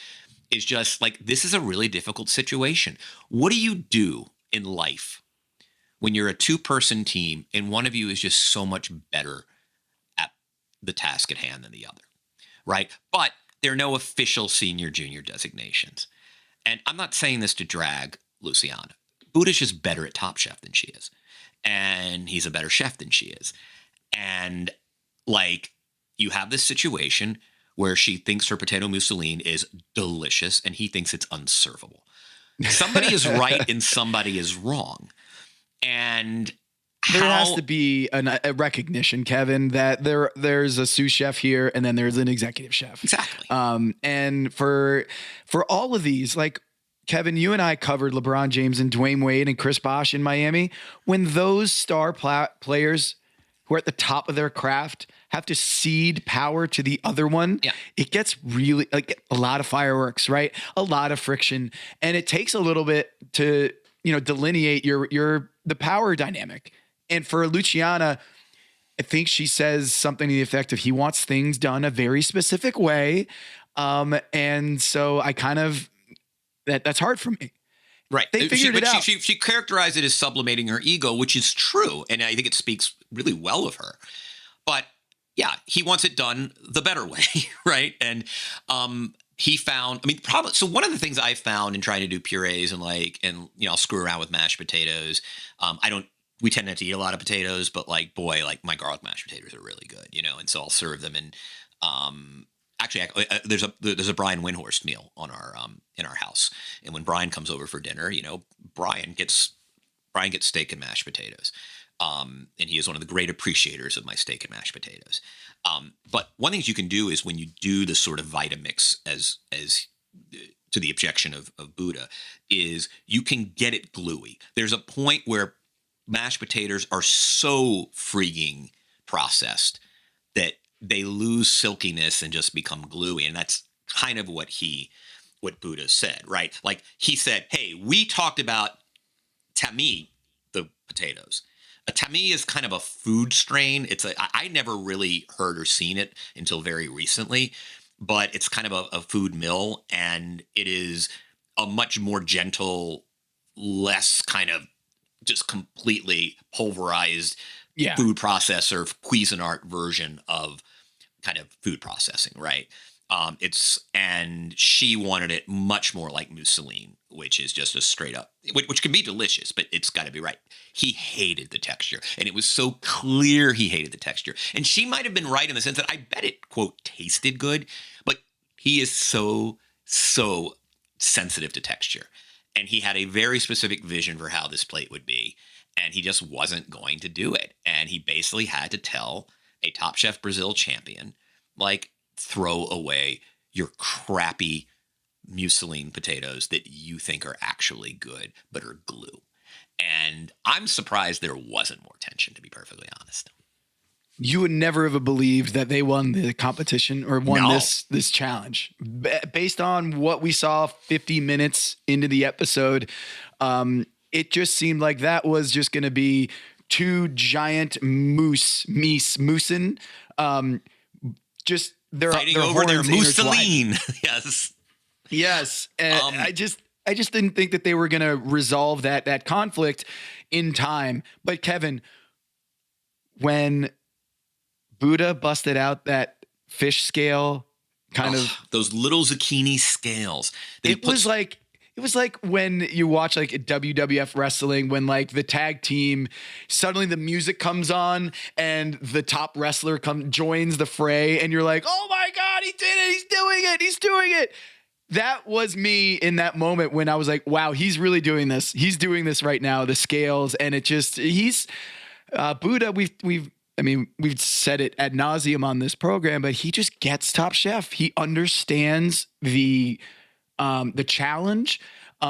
is just like, this is a really difficult situation. What do you do in life when you're a two-person team and one of you is just so much better at the task at hand than the other, right? But there are no official senior junior designations. And I'm not saying this to drag Luciana. Buddha's just better at Top Chef than she is. And he's a better chef than she is. And like, you have this situation where she thinks her potato mousseline is delicious and he thinks it's unservable. Somebody is right and somebody is wrong. And there has to be a recognition, Kevin, that there's a sous chef here and then there's an executive chef. Exactly. And for all of these, like, Kevin, you and I covered LeBron James and Dwayne Wade and Chris Bosh in Miami. When those star players who are at the top of their craft have to cede power to the other one, it gets really like a lot of fireworks, right? A lot of friction. And it takes a little bit to, delineate the power dynamic. And for Luciana, I think she says something to the effect of he wants things done a very specific way. And so I kind of, that's hard for me. Right. They figured it out. She characterized it as sublimating her ego, which is true. And I think it speaks really well of her. But yeah, he wants it done the better way. Right. And he found, so one of the things I found in trying to do purees and I'll screw around with mashed potatoes. We tend not to eat a lot of potatoes, but my garlic mashed potatoes are really good, and so I'll serve them in, actually, there's a Brian Windhorst meal on our in our house, and when Brian comes over for dinner, Brian gets steak and mashed potatoes, and he is one of the great appreciators of my steak and mashed potatoes. But one thing you can do is when you do the sort of Vitamix as to the objection of Buddha, is you can get it gluey. There's a point where mashed potatoes are so freaking processed that they lose silkiness and just become gluey. And that's kind of what Buddha said, right? Like he said, hey, we talked about tami, the potatoes. A tami is kind of a food strain. I never really heard or seen it until very recently, but it's kind of a food mill, and it is a much more gentle, less kind of just completely pulverized food processor, Cuisinart version of kind of food processing, right? And she wanted it much more like mousseline, which is just a straight up, which can be delicious, but it's got to be right. He hated the texture, and it was so clear he hated the texture. And she might have been right in the sense that I bet it, quote, tasted good, but he is so sensitive to texture. And he had a very specific vision for how this plate would be, and he just wasn't going to do it. And he basically had to tell a Top Chef Brazil champion, throw away your crappy mousseline potatoes that you think are actually good but are glue. And I'm surprised there wasn't more tension, to be perfectly honest. You would never have believed that they won the competition or won this challenge. Based on what we saw 50 minutes into the episode, it just seemed like that was just going to be two giant moosin, just they're fighting over their mousseline. Yes. And I just didn't think that they were going to resolve that conflict in time. But Kevin, when Buddha busted out that fish scale kind of those little zucchini scales, it was like when you watch WWF wrestling, when the tag team, suddenly the music comes on and the top wrestler joins the fray, and you're like, oh my God, he did it. He's doing it. That was me in that moment when I was like, wow, he's really doing this. He's doing this right now, the scales. And it just, Buddha, we've I mean, we've said it ad nauseum on this program, but he just gets Top Chef. He understands the challenge.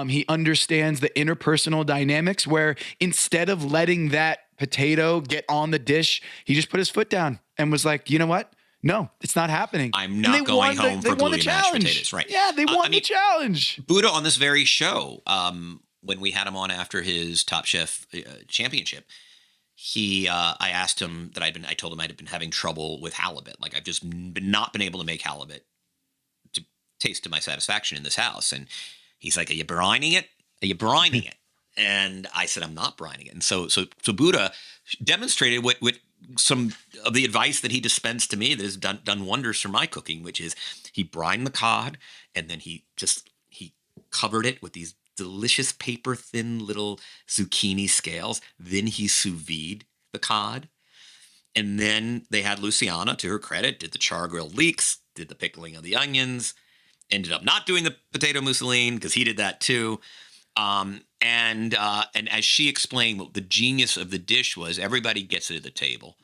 He understands the interpersonal dynamics where instead of letting that potato get on the dish, he just put his foot down and was like, you know what? No, it's not happening. I'm not going home for gluey mashed potatoes. Right. Yeah, they won the challenge. Buddha on this very show, when we had him on after his Top Chef championship, I asked him that I told him I'd been having trouble with halibut. Like I've just not been able to make halibut to taste to my satisfaction in this house. And he's like, are you brining it? Are you brining it? And I said, I'm not brining it. And so Buddha demonstrated what some of the advice that he dispensed to me that has done wonders for my cooking, which is he brined the cod and then he covered it with these delicious paper thin little zucchini scales. Then he sous vide the cod. And then they had Luciana, to her credit, did the char grilled leeks, did the pickling of the onions, ended up not doing the potato mousseline because he did that too. And as she explained, the genius of the dish was everybody gets it at the table.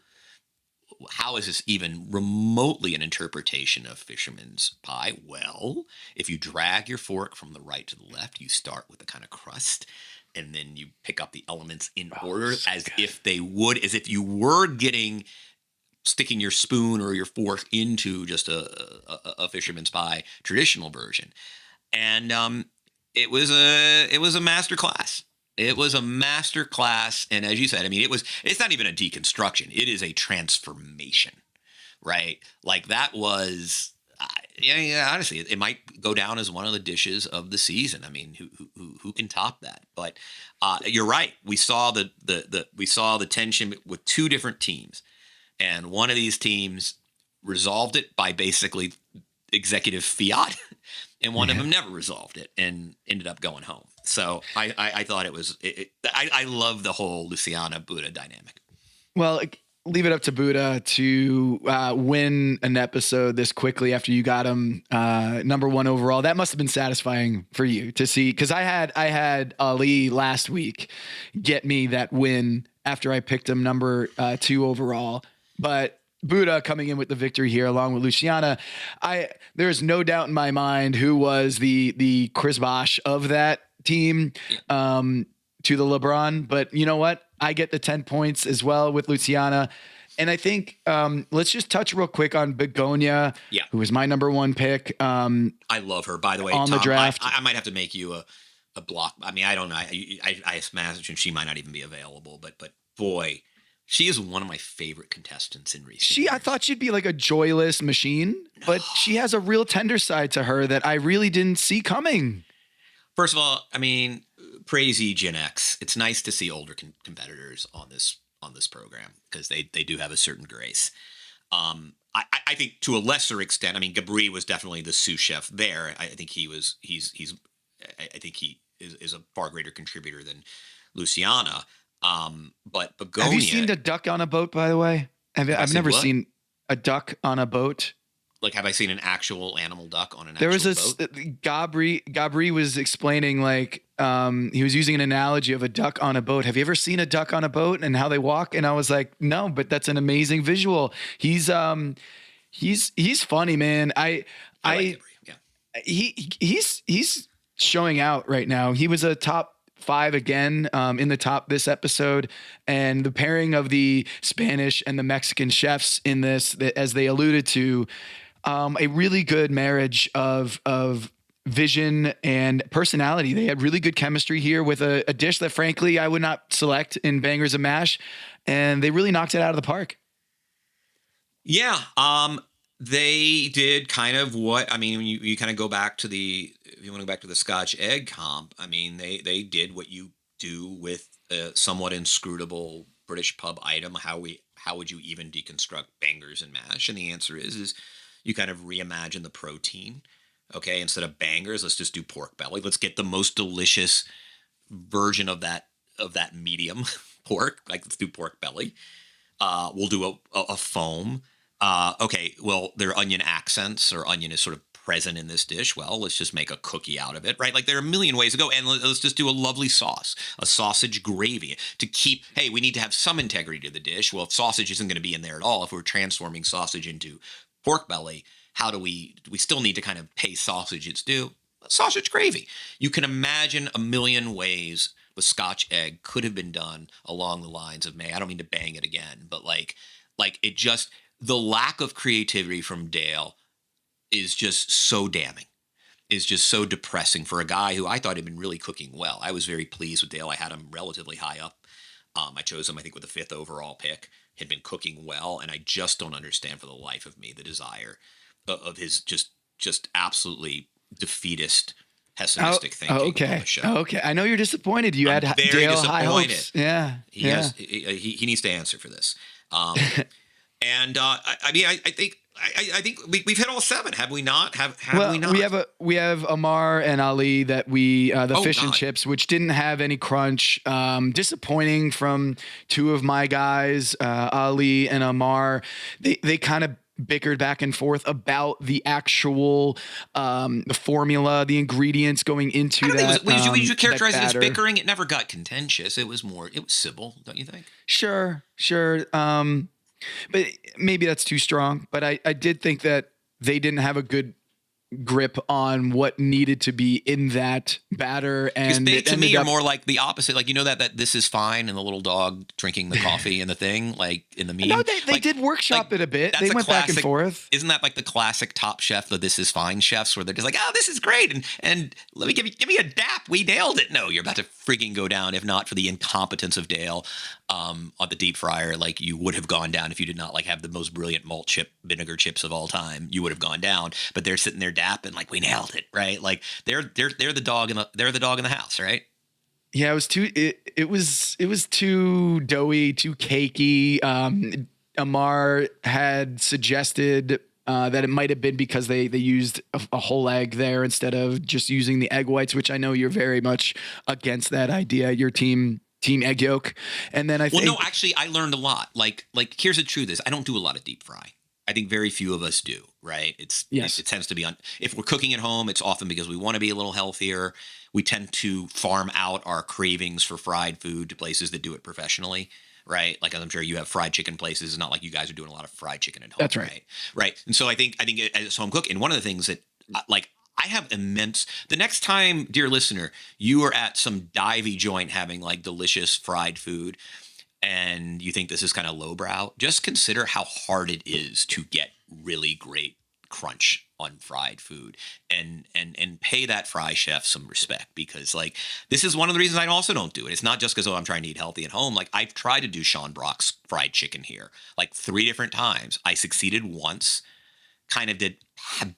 How is this even remotely an interpretation of fisherman's pie? Well, if you drag your fork from the right to the left, you start with the kind of crust, and then you pick up the elements in order as if you were sticking your spoon or your fork into just a fisherman's pie traditional version. And it was a master class. It was a master class, and as you said, I mean, it's not even a deconstruction. It is a transformation, right? Like that was, honestly, it might go down as one of the dishes of the season. I mean, who can top that? But you're right. We saw the tension with two different teams, and one of these teams resolved it by basically executive fiat, and one of them never resolved it and ended up going home. So I thought I love the whole Luciana Buddha dynamic. Well, leave it up to Buddha to win an episode this quickly after you got him number one overall. That must have been satisfying for you to see, because I had Ali last week get me that win after I picked him number 2 overall. But Buddha coming in with the victory here along with Luciana. There's no doubt in my mind who was the Chris Bosh of that team to the LeBron. But you know what? I get the 10 points as well with Luciana. And I think let's just touch real quick on Begonia, who was my number 1 pick. I love her, by the way, on Tom, the draft. I might have to make you a block. I mean, I don't know. I imagine she might not even be available, but boy, she is one of my favorite contestants in recent years. I thought she'd be like a joyless machine, but she has a real tender side to her that I really didn't see coming. First of all, I mean, praise ye Gen X. It's nice to see older competitors on this program because they do have a certain grace. I think to a lesser extent, I mean, Gabri was definitely the sous chef there. I think he is a far greater contributor than Luciana. But Begonia. Have you seen a duck on a boat, by the way? I've never seen a duck on a boat. Like, have I seen an actual animal duck on an there actual was boat? Gabri was explaining, like, he was using an analogy of a duck on a boat. Have you ever seen a duck on a boat and how they walk? And I was like, no, but that's an amazing visual. He's funny, man. I like Gabri. Yeah. He's showing out right now. He was a top 5 again in the top this episode, and the pairing of the Spanish and the Mexican chefs in this, as they alluded to, a really good marriage of vision and personality. They had really good chemistry here with a dish that, frankly, I would not select in Bangers and Mash, and they really knocked it out of the park. Yeah, they did kind of what, I mean, you kind of go back to if you want to go back to the Scotch egg comp, I mean, they did what you do with a somewhat inscrutable British pub item. How would you even deconstruct Bangers and Mash? And the answer is you kind of reimagine the protein. Okay, instead of bangers, let's just do pork belly. Let's get the most delicious version of that medium pork. Like, let's do pork belly. We'll do a foam. Okay, well, their onion accents, or onion is sort of present in this dish? Well, let's just make a cookie out of it, right? Like there are a million ways to go. And let's just do a lovely sauce, a sausage gravy to keep, hey, we need to have some integrity to the dish. Well, if sausage isn't going to be in there at all, if we're transforming sausage into pork belly, how do we still need to kind of pay sausage its due? Sausage gravy. You can imagine a million ways the Scotch egg could have been done along the lines of May. I don't mean to bang it again, but like it just, the lack of creativity from Dale is just so damning, is just so depressing for a guy who I thought had been really cooking well. I was very pleased with Dale. I had him relatively high up. I chose him, I think, with the 5th overall pick. Had been cooking well, and I just don't understand for the life of me the desire of his just absolutely defeatist, pessimistic thinking on the show. Okay, I know you're disappointed. You had very Dale high disappointed. hopes. Yeah, he needs to answer for this. And I think we've hit all 7, have we not? Have we not? We have Amar and Ali that the fish and chips, which didn't have any crunch. Disappointing from 2 of my guys, Ali and Amar. They kind of bickered back and forth about the actual the formula, the ingredients going into that. Would you characterize it as bickering? It never got contentious. It was civil, don't you think? Sure. But maybe that's too strong. But I did think that they didn't have a good grip on what needed to be in that batter. And they, to me, are more like the opposite. Like, that this is fine, and the little dog drinking the coffee and the thing, like in the meme. No, they did workshop it a bit. They went back and forth. Isn't that like the classic Top Chef, the This Is Fine chefs, where they're just like, oh, this is great, and let me give me a dap. We nailed it. No, you're about to freaking go down if not for the incompetence of Dale on the deep fryer. Like, you would have gone down if you did not have the most brilliant malt chip vinegar chips of all time. You would have gone down, but they're sitting there dapping like, we nailed it, right? Like they're the dog in the house, right? Yeah, it was too doughy, too cakey. Amar had suggested that it might have been because they used a whole egg there instead of just using the egg whites, which I know you're very much against that idea. Your team egg yolk. And then actually I learned a lot. Like here's the truth is I don't do a lot of deep fry. I think very few of us do, right? It tends to be if we're cooking at home, it's often because we want to be a little healthier. We tend to farm out our cravings for fried food to places that do it professionally, right? Like, I'm sure you have fried chicken places. It's not like you guys are doing a lot of fried chicken at home. That's right. Right. And so I think as a home cook, and one of the things that I have the next time, dear listener, you are at some divey joint having delicious fried food, and you think this is kind of lowbrow, just consider how hard it is to get really great crunch on fried food, and pay that fry chef some respect, because this is one of the reasons I also don't do it. It's not just because I'm trying to eat healthy at home. I've tried to do Sean Brock's fried chicken here 3 different times. I succeeded once, kind of did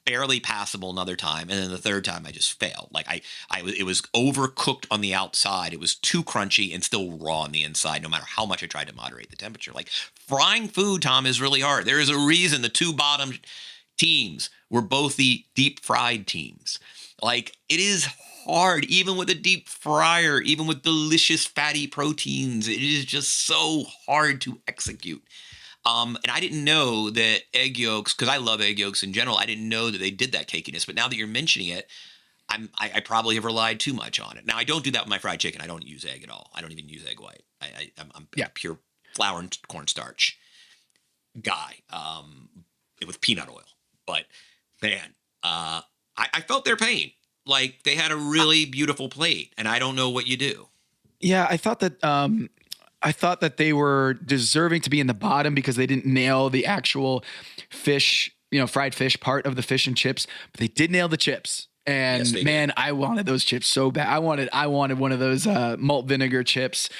barely passable another time, and then the third time I just failed. It was overcooked on the outside. It was too crunchy and still raw on the inside, no matter how much I tried to moderate the temperature. Frying food, Tom, is really hard. There is a reason the 2 bottom teams were both the deep fried teams. It is hard, even with a deep fryer, even with delicious fatty proteins. It is just so hard to execute. And I didn't know that egg yolks, because I love egg yolks in general, I didn't know that they did that cakiness. But now that you're mentioning it, I probably have relied too much on it. Now, I don't do that with my fried chicken. I don't use egg at all. I don't even use egg white. I'm a pure flour and cornstarch guy with peanut oil. But, man, I felt their pain. They had a really beautiful plate, and I don't know what you do. Yeah, I thought that they were deserving to be in the bottom because they didn't nail the actual fish, fried fish part of the fish and chips, but they did nail the chips. And yes, man, I wanted those chips so bad. I wanted one of those malt vinegar chips.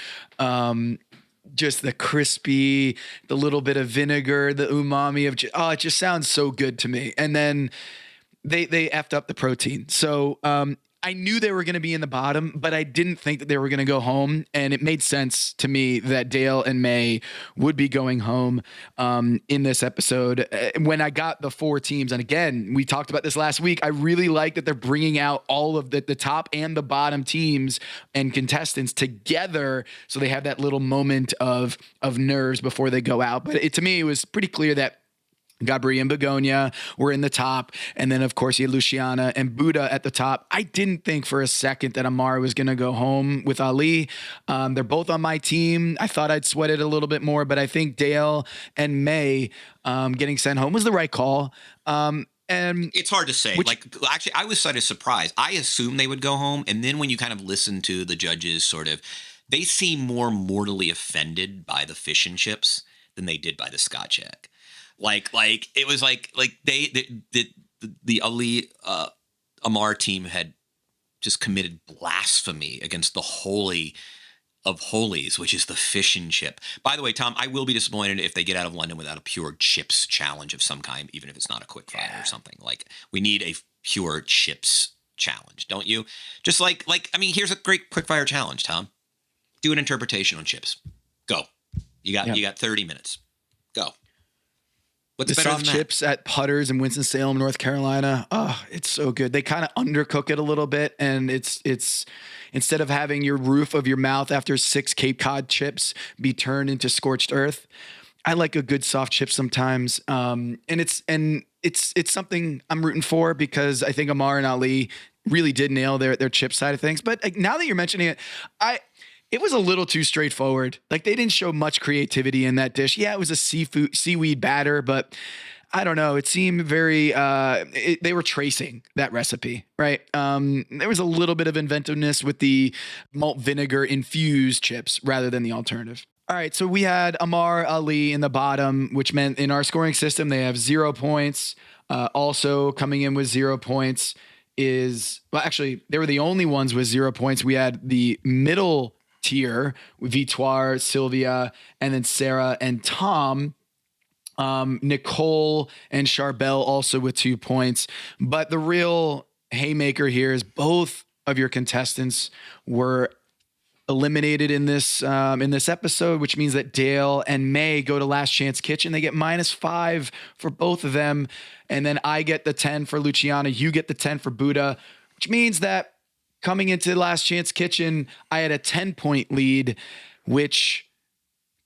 Just the crispy, the little bit of vinegar, the umami of, it just sounds so good to me. And then they effed up the protein. So, I knew they were going to be in the bottom, but I didn't think that they were going to go home. And it made sense to me that Dale and May would be going home in this episode. When I got the 4 teams, and again, we talked about this last week, I really like that they're bringing out all of the top and the bottom teams and contestants together, so they have that little moment of nerves before they go out. But to me, it was pretty clear that Gabri and Begonia were in the top. And then, of course, you had Luciana and Buddha at the top. I didn't think for a second that Amar was going to go home with Ali. They're both on my team. I thought I'd sweat it a little bit more, but I think Dale and May getting sent home was the right call. And it's hard to say. Actually, I was sort of surprised. I assumed they would go home. And then when you kind of listen to the judges they seem more mortally offended by the fish and chips than they did by the Scotch egg. Like it was like the Ali Amar team had just committed blasphemy against the holy of holies, which is the fish and chip. By the way, Tom, I will be disappointed if they get out of London without a pure chips challenge of some kind, even if it's not a quick fire or something. Like, we need a pure chips challenge, don't you? Just here's a great quick fire challenge, Tom. Do an interpretation on chips. Go. You got 30 minutes. Go. What's the soft chips at Putters in Winston-Salem, North Carolina. Oh, it's so good. They kind of undercook it a little bit, and it's instead of having your roof of your mouth after 6 Cape Cod chips be turned into scorched earth. I like a good soft chip sometimes, and it's something I'm rooting for because I think Amar and Ali really did nail their chip side of things. But now that you're mentioning it, it was a little too straightforward. Like, they didn't show much creativity in that dish. Yeah, it was a seaweed batter, but I don't know. It seemed very, they were tracing that recipe, right? There was a little bit of inventiveness with the malt vinegar infused chips rather than the alternative. All right, so we had Amar, Ali in the bottom, which meant in our scoring system, they have 0 points. Also coming in with 0 points actually, they were the only ones with 0 points. We had the middle tier with Vitoire, Sylvia, and then Sarah and Tom. Nicole and Charbel also with 2 points. But the real haymaker here is both of your contestants were eliminated in this episode, which means that Dale and May go to Last Chance Kitchen. They get -5 for both of them. And then I get the 10 for Luciana. You get the 10 for Buddha, which means that coming into Last Chance Kitchen, I had a 10-point lead, which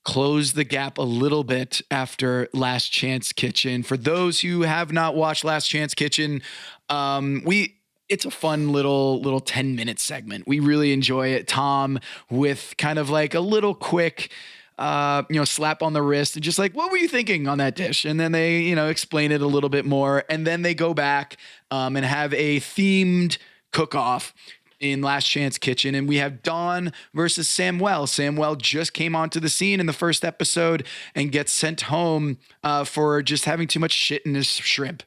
closed the gap a little bit after Last Chance Kitchen. For those who have not watched Last Chance Kitchen, it's a fun little 10-minute segment. We really enjoy it. Tom with kind of like a little quick slap on the wrist and just like, what were you thinking on that dish? And then they, explain it a little bit more. And then they go back and have a themed cook-off in Last Chance Kitchen. And we have Dawn versus Samuel. Samuel just came onto the scene in the first episode and gets sent home for just having too much shit in his shrimp.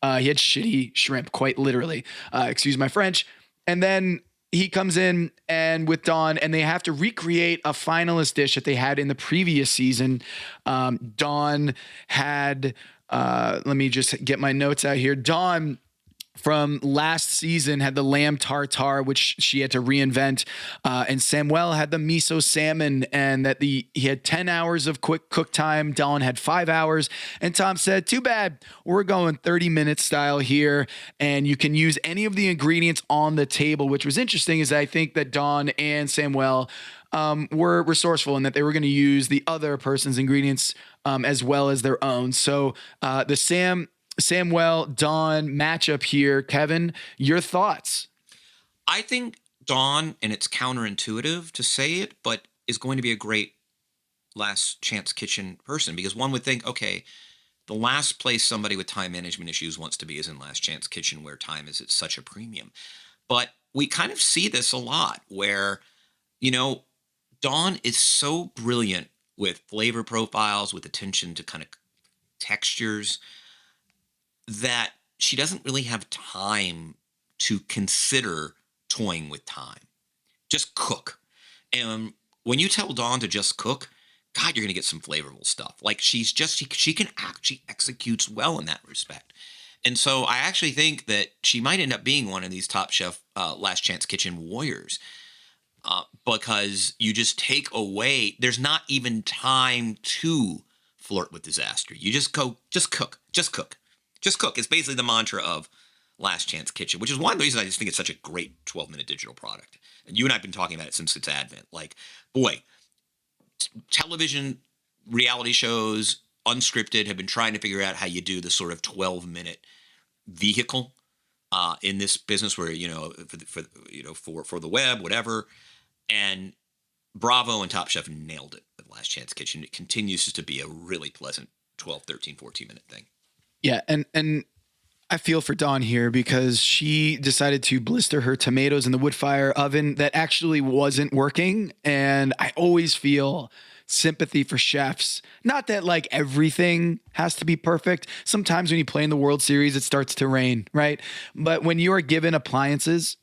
He had shitty shrimp, quite literally. Excuse my French. And then he comes in and with Dawn, and they have to recreate a finalist dish that they had in the previous season. Dawn had, let me just get my notes out here. Dawn from last season had the lamb tartare, which she had to reinvent. And Samuel had the miso salmon, and he had 10 hours of quick cook time. Dawn had 5 hours. And Tom said, too bad, we're going 30-minute style here. And you can use any of the ingredients on the table, which was interesting, is I think that Dawn and Samuel were resourceful in that they were going to use the other person's ingredients as well as their own. So the Samuel Dawn matchup here, Kevin, your thoughts? I think Dawn, and it's counterintuitive to say it, but is going to be a great Last Chance Kitchen person, because one would think, okay, the last place somebody with time management issues wants to be is in Last Chance Kitchen, where time is at such a premium. But we kind of see this a lot where, Dawn is so brilliant with flavor profiles, with attention to kind of textures, that she doesn't really have time to consider toying with time. Just cook. And when you tell Dawn to just cook, God, you're going to get some flavorful stuff. Like, she can act, she executes well in that respect. And so I actually think that she might end up being one of these Top Chef Last Chance Kitchen warriors, because you just take away, there's not even time to flirt with disaster. You just go, just cook. Just cook. It's basically the mantra of Last Chance Kitchen, which is one of the reasons I just think it's such a great 12-minute digital product. And you and I have been talking about it since its advent. Like, boy, television reality shows unscripted, have been trying to figure out how you do the sort of 12-minute vehicle in this business where, for the web, whatever. And Bravo and Top Chef nailed it with Last Chance Kitchen. It continues to be a really pleasant 12, 13, 14-minute thing. Yeah, and I feel for Dawn here because she decided to blister her tomatoes in the wood fire oven that actually wasn't working. And I always feel sympathy for chefs. Not that like everything has to be perfect. Sometimes when you play in the World Series, it starts to rain, right? But when you are given appliances,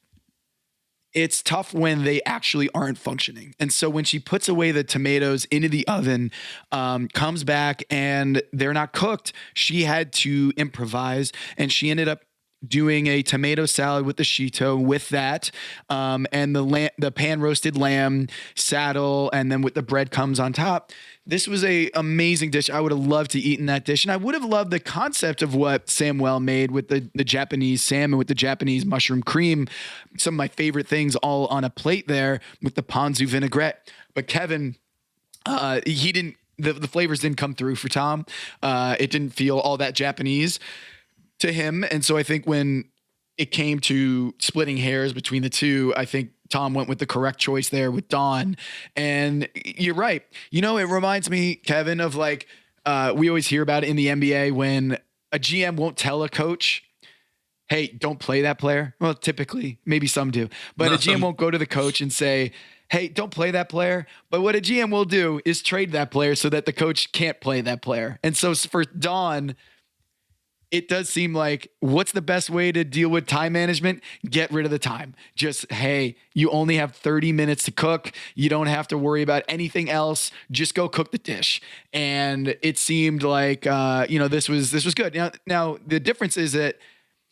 it's tough when they actually aren't functioning. And so when she puts away the tomatoes into the oven, comes back and they're not cooked, she had to improvise, and she ended up doing a tomato salad with the shito with that, and the pan roasted lamb saddle, and then with the breadcrumbs on top. This was a amazing dish. I would have loved to eat in that dish. And I would have loved the concept of what Samuel made with the Japanese salmon, with the Japanese mushroom cream. Some of my favorite things all on a plate there with the ponzu vinaigrette. But Kevin, he didn't, the flavors didn't come through for Tom. It didn't feel all that Japanese to him. And so I think when it came to splitting hairs between the two, I think Tom went with the correct choice there with Dawn. And you're right. You know, it reminds me, Kevin, of like, we always hear about it in the NBA when a GM won't tell a coach, hey, don't play that player. Well, typically, maybe some do, but a GM won't go to the coach and say, hey, don't play that player. But what a GM will do is trade that player so that the coach can't play that player. And so for Dawn, it does seem like, what's the best way to deal with time management? Get rid of the time. Just, hey, you only have 30 minutes to cook. You don't have to worry about anything else. Just go cook the dish. And it seemed like, this was good. Now the difference is that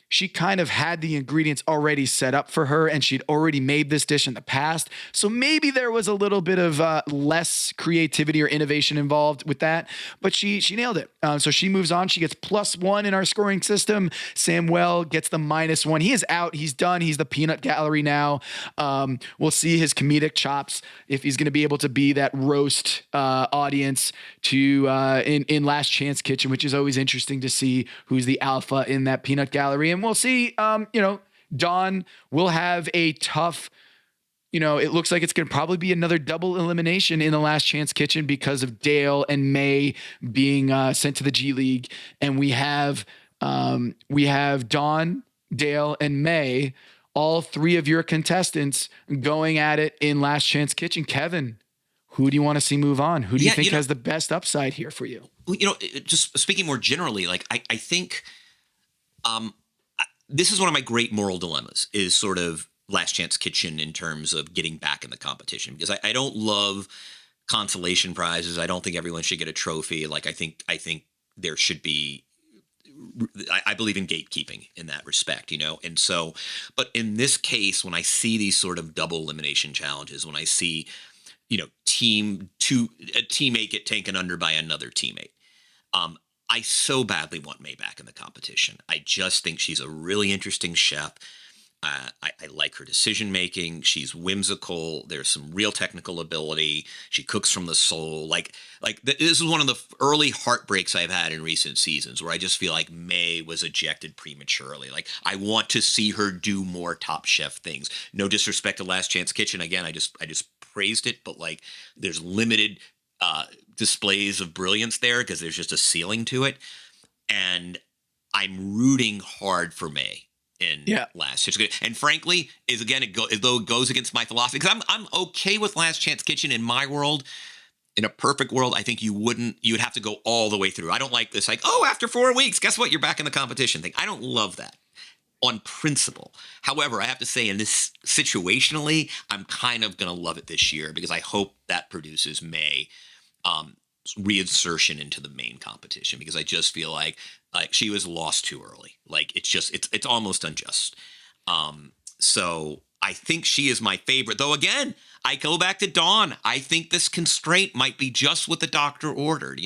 she kind of had the ingredients already set up for her, and she'd already made this dish in the past. So maybe there was a little bit of less creativity or innovation involved with that, but she nailed it. So she moves on. She gets +1 in our scoring system. Samuel gets the -1. He is out. He's done. He's the peanut gallery now. We'll see his comedic chops if he's going to be able to be that roast audience to in Last Chance Kitchen, which is always interesting to see who's the alpha in that peanut gallery. And we'll see, Dawn will have a tough, it looks like it's going to probably be another double elimination in the Last Chance Kitchen because of Dale and May being sent to the G League. And we have Dawn, Dale, and May, all three of your contestants going at it in Last Chance Kitchen. Kevin, who do you want to see move on? Who do you think has the best upside here for you? Just speaking more generally, like I think this is one of my great moral dilemmas, is sort of Last Chance Kitchen in terms of getting back in the competition, because I don't love consolation prizes. I don't think everyone should get a trophy. Like I think there should be, I believe in gatekeeping in that respect, And so, but in this case, when I see these sort of double elimination challenges, when I see, a teammate get taken under by another teammate, I so badly want May back in the competition. I just think she's a really interesting chef. I like her decision making. She's whimsical. There's some real technical ability. She cooks from the soul. This is one of the early heartbreaks I've had in recent seasons, where I just feel like May was ejected prematurely. Like, I want to see her do more Top Chef things. No disrespect to Last Chance Kitchen. Again, I just praised it, but like, there's limited displays of brilliance there because there's just a ceiling to it. And I'm rooting hard for May in Last Chance Kitchen. And frankly, as though it goes against my philosophy, because I'm okay with Last Chance Kitchen in my world. In a perfect world, I think you would have to go all the way through. I don't like this, like, oh, after 4 weeks, guess what? You're back in the competition thing. I don't love that on principle. However, I have to say, in this situationally, I'm kind of going to love it this year, because I hope that produces May reinsertion into the main competition, because I just feel like she was lost too early. Like, it's almost unjust. So I think she is my favorite, though. Again, I go back to Dawn. I think this constraint might be just what the doctor ordered,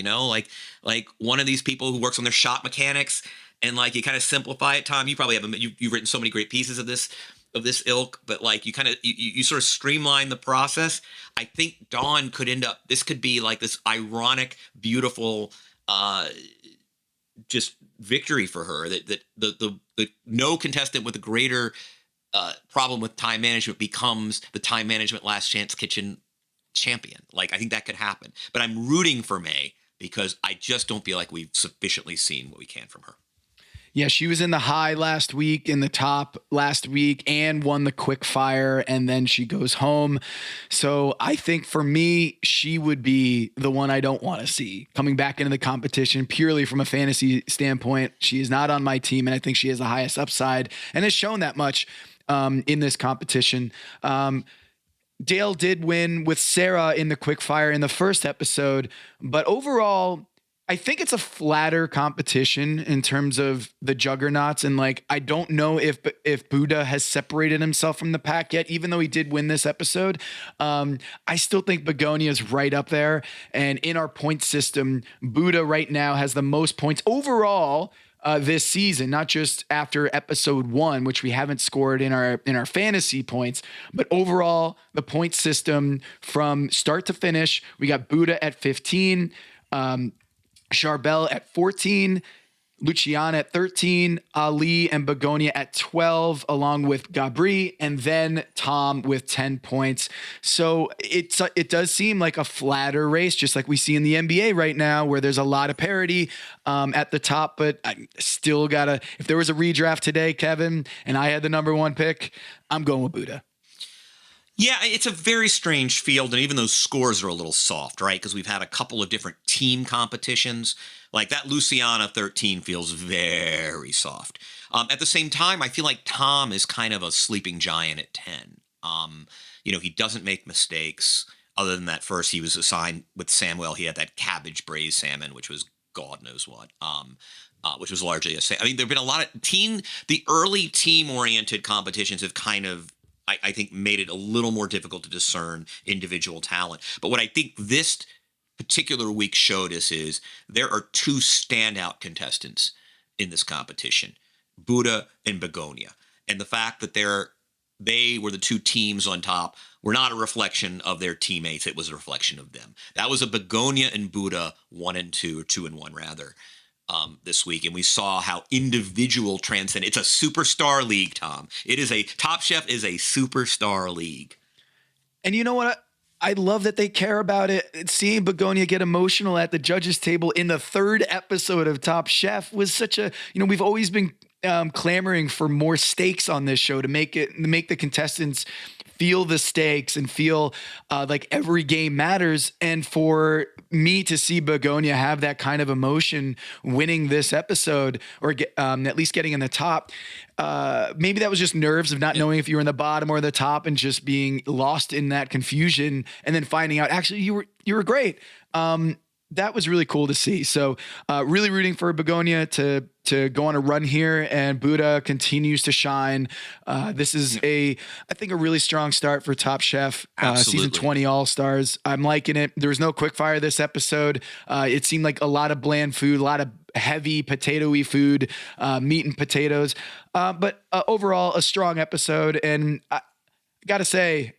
like one of these people who works on their shop mechanics, and like, you kind of simplify it. Tom, you probably have you've written so many great pieces of this ilk, but like, you sort of streamline the process. I think Dawn could end up, this could be like this ironic, beautiful just victory for her. That the no contestant with a greater problem with time management becomes the time management last chance kitchen champion. Like, I think that could happen. But I'm rooting for May because I just don't feel like we've sufficiently seen what we can from her. Yeah, she was in the high last week, in the top last week, and won the quick fire, and then she goes home. So I think for me, she would be the one I don't want to see coming back into the competition purely from a fantasy standpoint. She is not on my team, and I think she has the highest upside and has shown that much in this competition. Dale did win with Sarah in the quick fire in the first episode, but overall, I think it's a flatter competition in terms of the juggernauts. And like, I don't know if Buddha has separated himself from the pack yet, even though he did win this episode. I still think Begonia is right up there. And in our point system, Buddha right now has the most points overall this season, not just after episode 1, which we haven't scored in our fantasy points, but overall the point system from start to finish, we got Buddha at 15, Charbel at 14, Luciana at 13, Ali and Begonia at 12, along with Gabri, and then Tom with 10 points. So it does seem like a flatter race, just like we see in the NBA right now, where there's a lot of parity at the top. But I still gotta, if there was a redraft today, Kevin, and I had the number 1 pick, I'm going with Buddha. Yeah, it's a very strange field, and even those scores are a little soft, right? Because we've had a couple of different team competitions. Like that Luciana 13 feels very soft. At the same time, I feel like Tom is kind of a sleeping giant at 10. He doesn't make mistakes. Other than that, first he was assigned with Samuel. He had that cabbage braised salmon, which was God knows what. Which was largely I mean, there've been a lot of the early team-oriented competitions have kind of, I think, made it a little more difficult to discern individual talent. But what I think this particular week showed us is there are 2 standout contestants in this competition, Buddha and Begonia. And the fact that they were the 2 teams on top were not a reflection of their teammates. It was a reflection of them. That was a Begonia and Buddha 1 and 2, or 2 and 1 rather, this week. And we saw how individual transcend. It's a superstar league, Tom. Top Chef is a superstar league. And you know what? I love that they care about it. Seeing Begonia get emotional at the judges table in the 3rd episode of Top Chef was such a, we've always been clamoring for more stakes on this show to make the contestants feel the stakes and feel like every game matters. And for me to see Begonia have that kind of emotion winning this episode, or at least getting in the top, maybe that was just nerves of not knowing if you were in the bottom or the top and just being lost in that confusion and then finding out actually you were great. That was really cool to see. So really rooting for Begonia to go on a run here, and Buddha continues to shine. This is I think a really strong start for Top Chef season 20 All-Stars. I'm liking it. There was no quick fire this episode. It seemed like a lot of bland food, a lot of heavy potato-y food, meat and potatoes. But overall, a strong episode. And I got to say,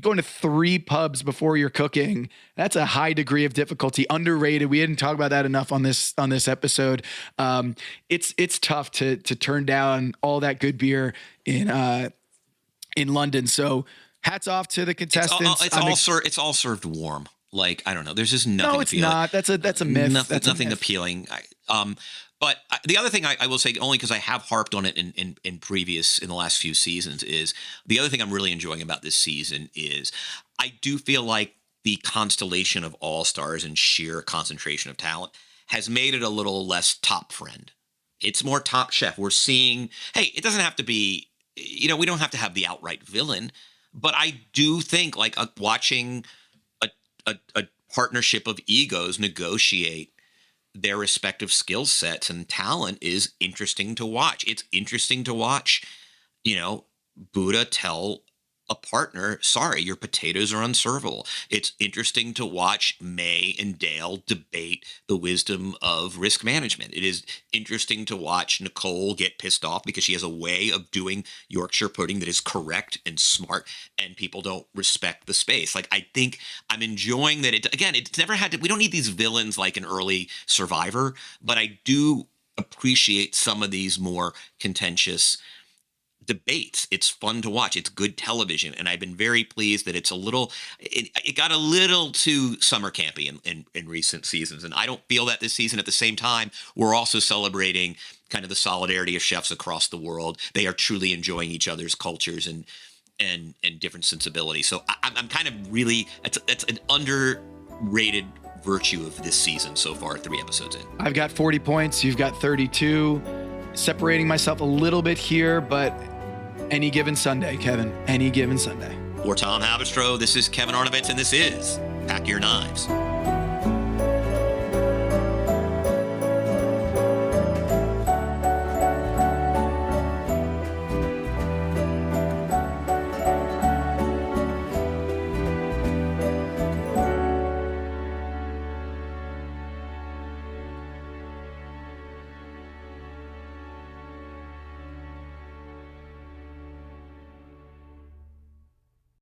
going to 3 pubs before you're cooking, that's a high degree of difficulty. Underrated. We didn't talk about that enough on this episode. It's tough to turn down all that good beer in London. So hats off to the contestants. It's all served warm. Like, I don't know. There's just nothing. No, it's appealing. Not. That's a myth. That's nothing appealing. But the other thing I will say, only because I have harped on it in the last few seasons, is the other thing I'm really enjoying about this season is I do feel like the constellation of all-stars and sheer concentration of talent has made it a little less Top Friend. It's more Top Chef. We're seeing, hey, it doesn't have to be, we don't have to have the outright villain, but I do think like watching a partnership of egos negotiate their respective skill sets and talent is interesting to watch. It's interesting to watch, Buddha tell a partner, sorry, your potatoes are unservable. It's interesting to watch May and Dale debate the wisdom of risk management. It is interesting to watch Nicole get pissed off because she has a way of doing Yorkshire pudding that is correct and smart, and people don't respect the space. Like, I think I'm enjoying that. It's never had to, we don't need these villains like an early Survivor, but I do appreciate some of these more contentious debates. It's fun to watch. It's good television. And I've been very pleased that it's it got a little too summer campy in recent seasons. And I don't feel that this season. At the same time, we're also celebrating kind of the solidarity of chefs across the world. They are truly enjoying each other's cultures and different sensibilities. So I'm kind of really, it's an underrated virtue of this season so far, 3 episodes in. I've got 40 points. You've got 32. Separating myself a little bit here, but any given Sunday, Kevin. Any given Sunday. For Tom Haberstroh, this is Kevin Arnovitz, and this is Pack Your Knives.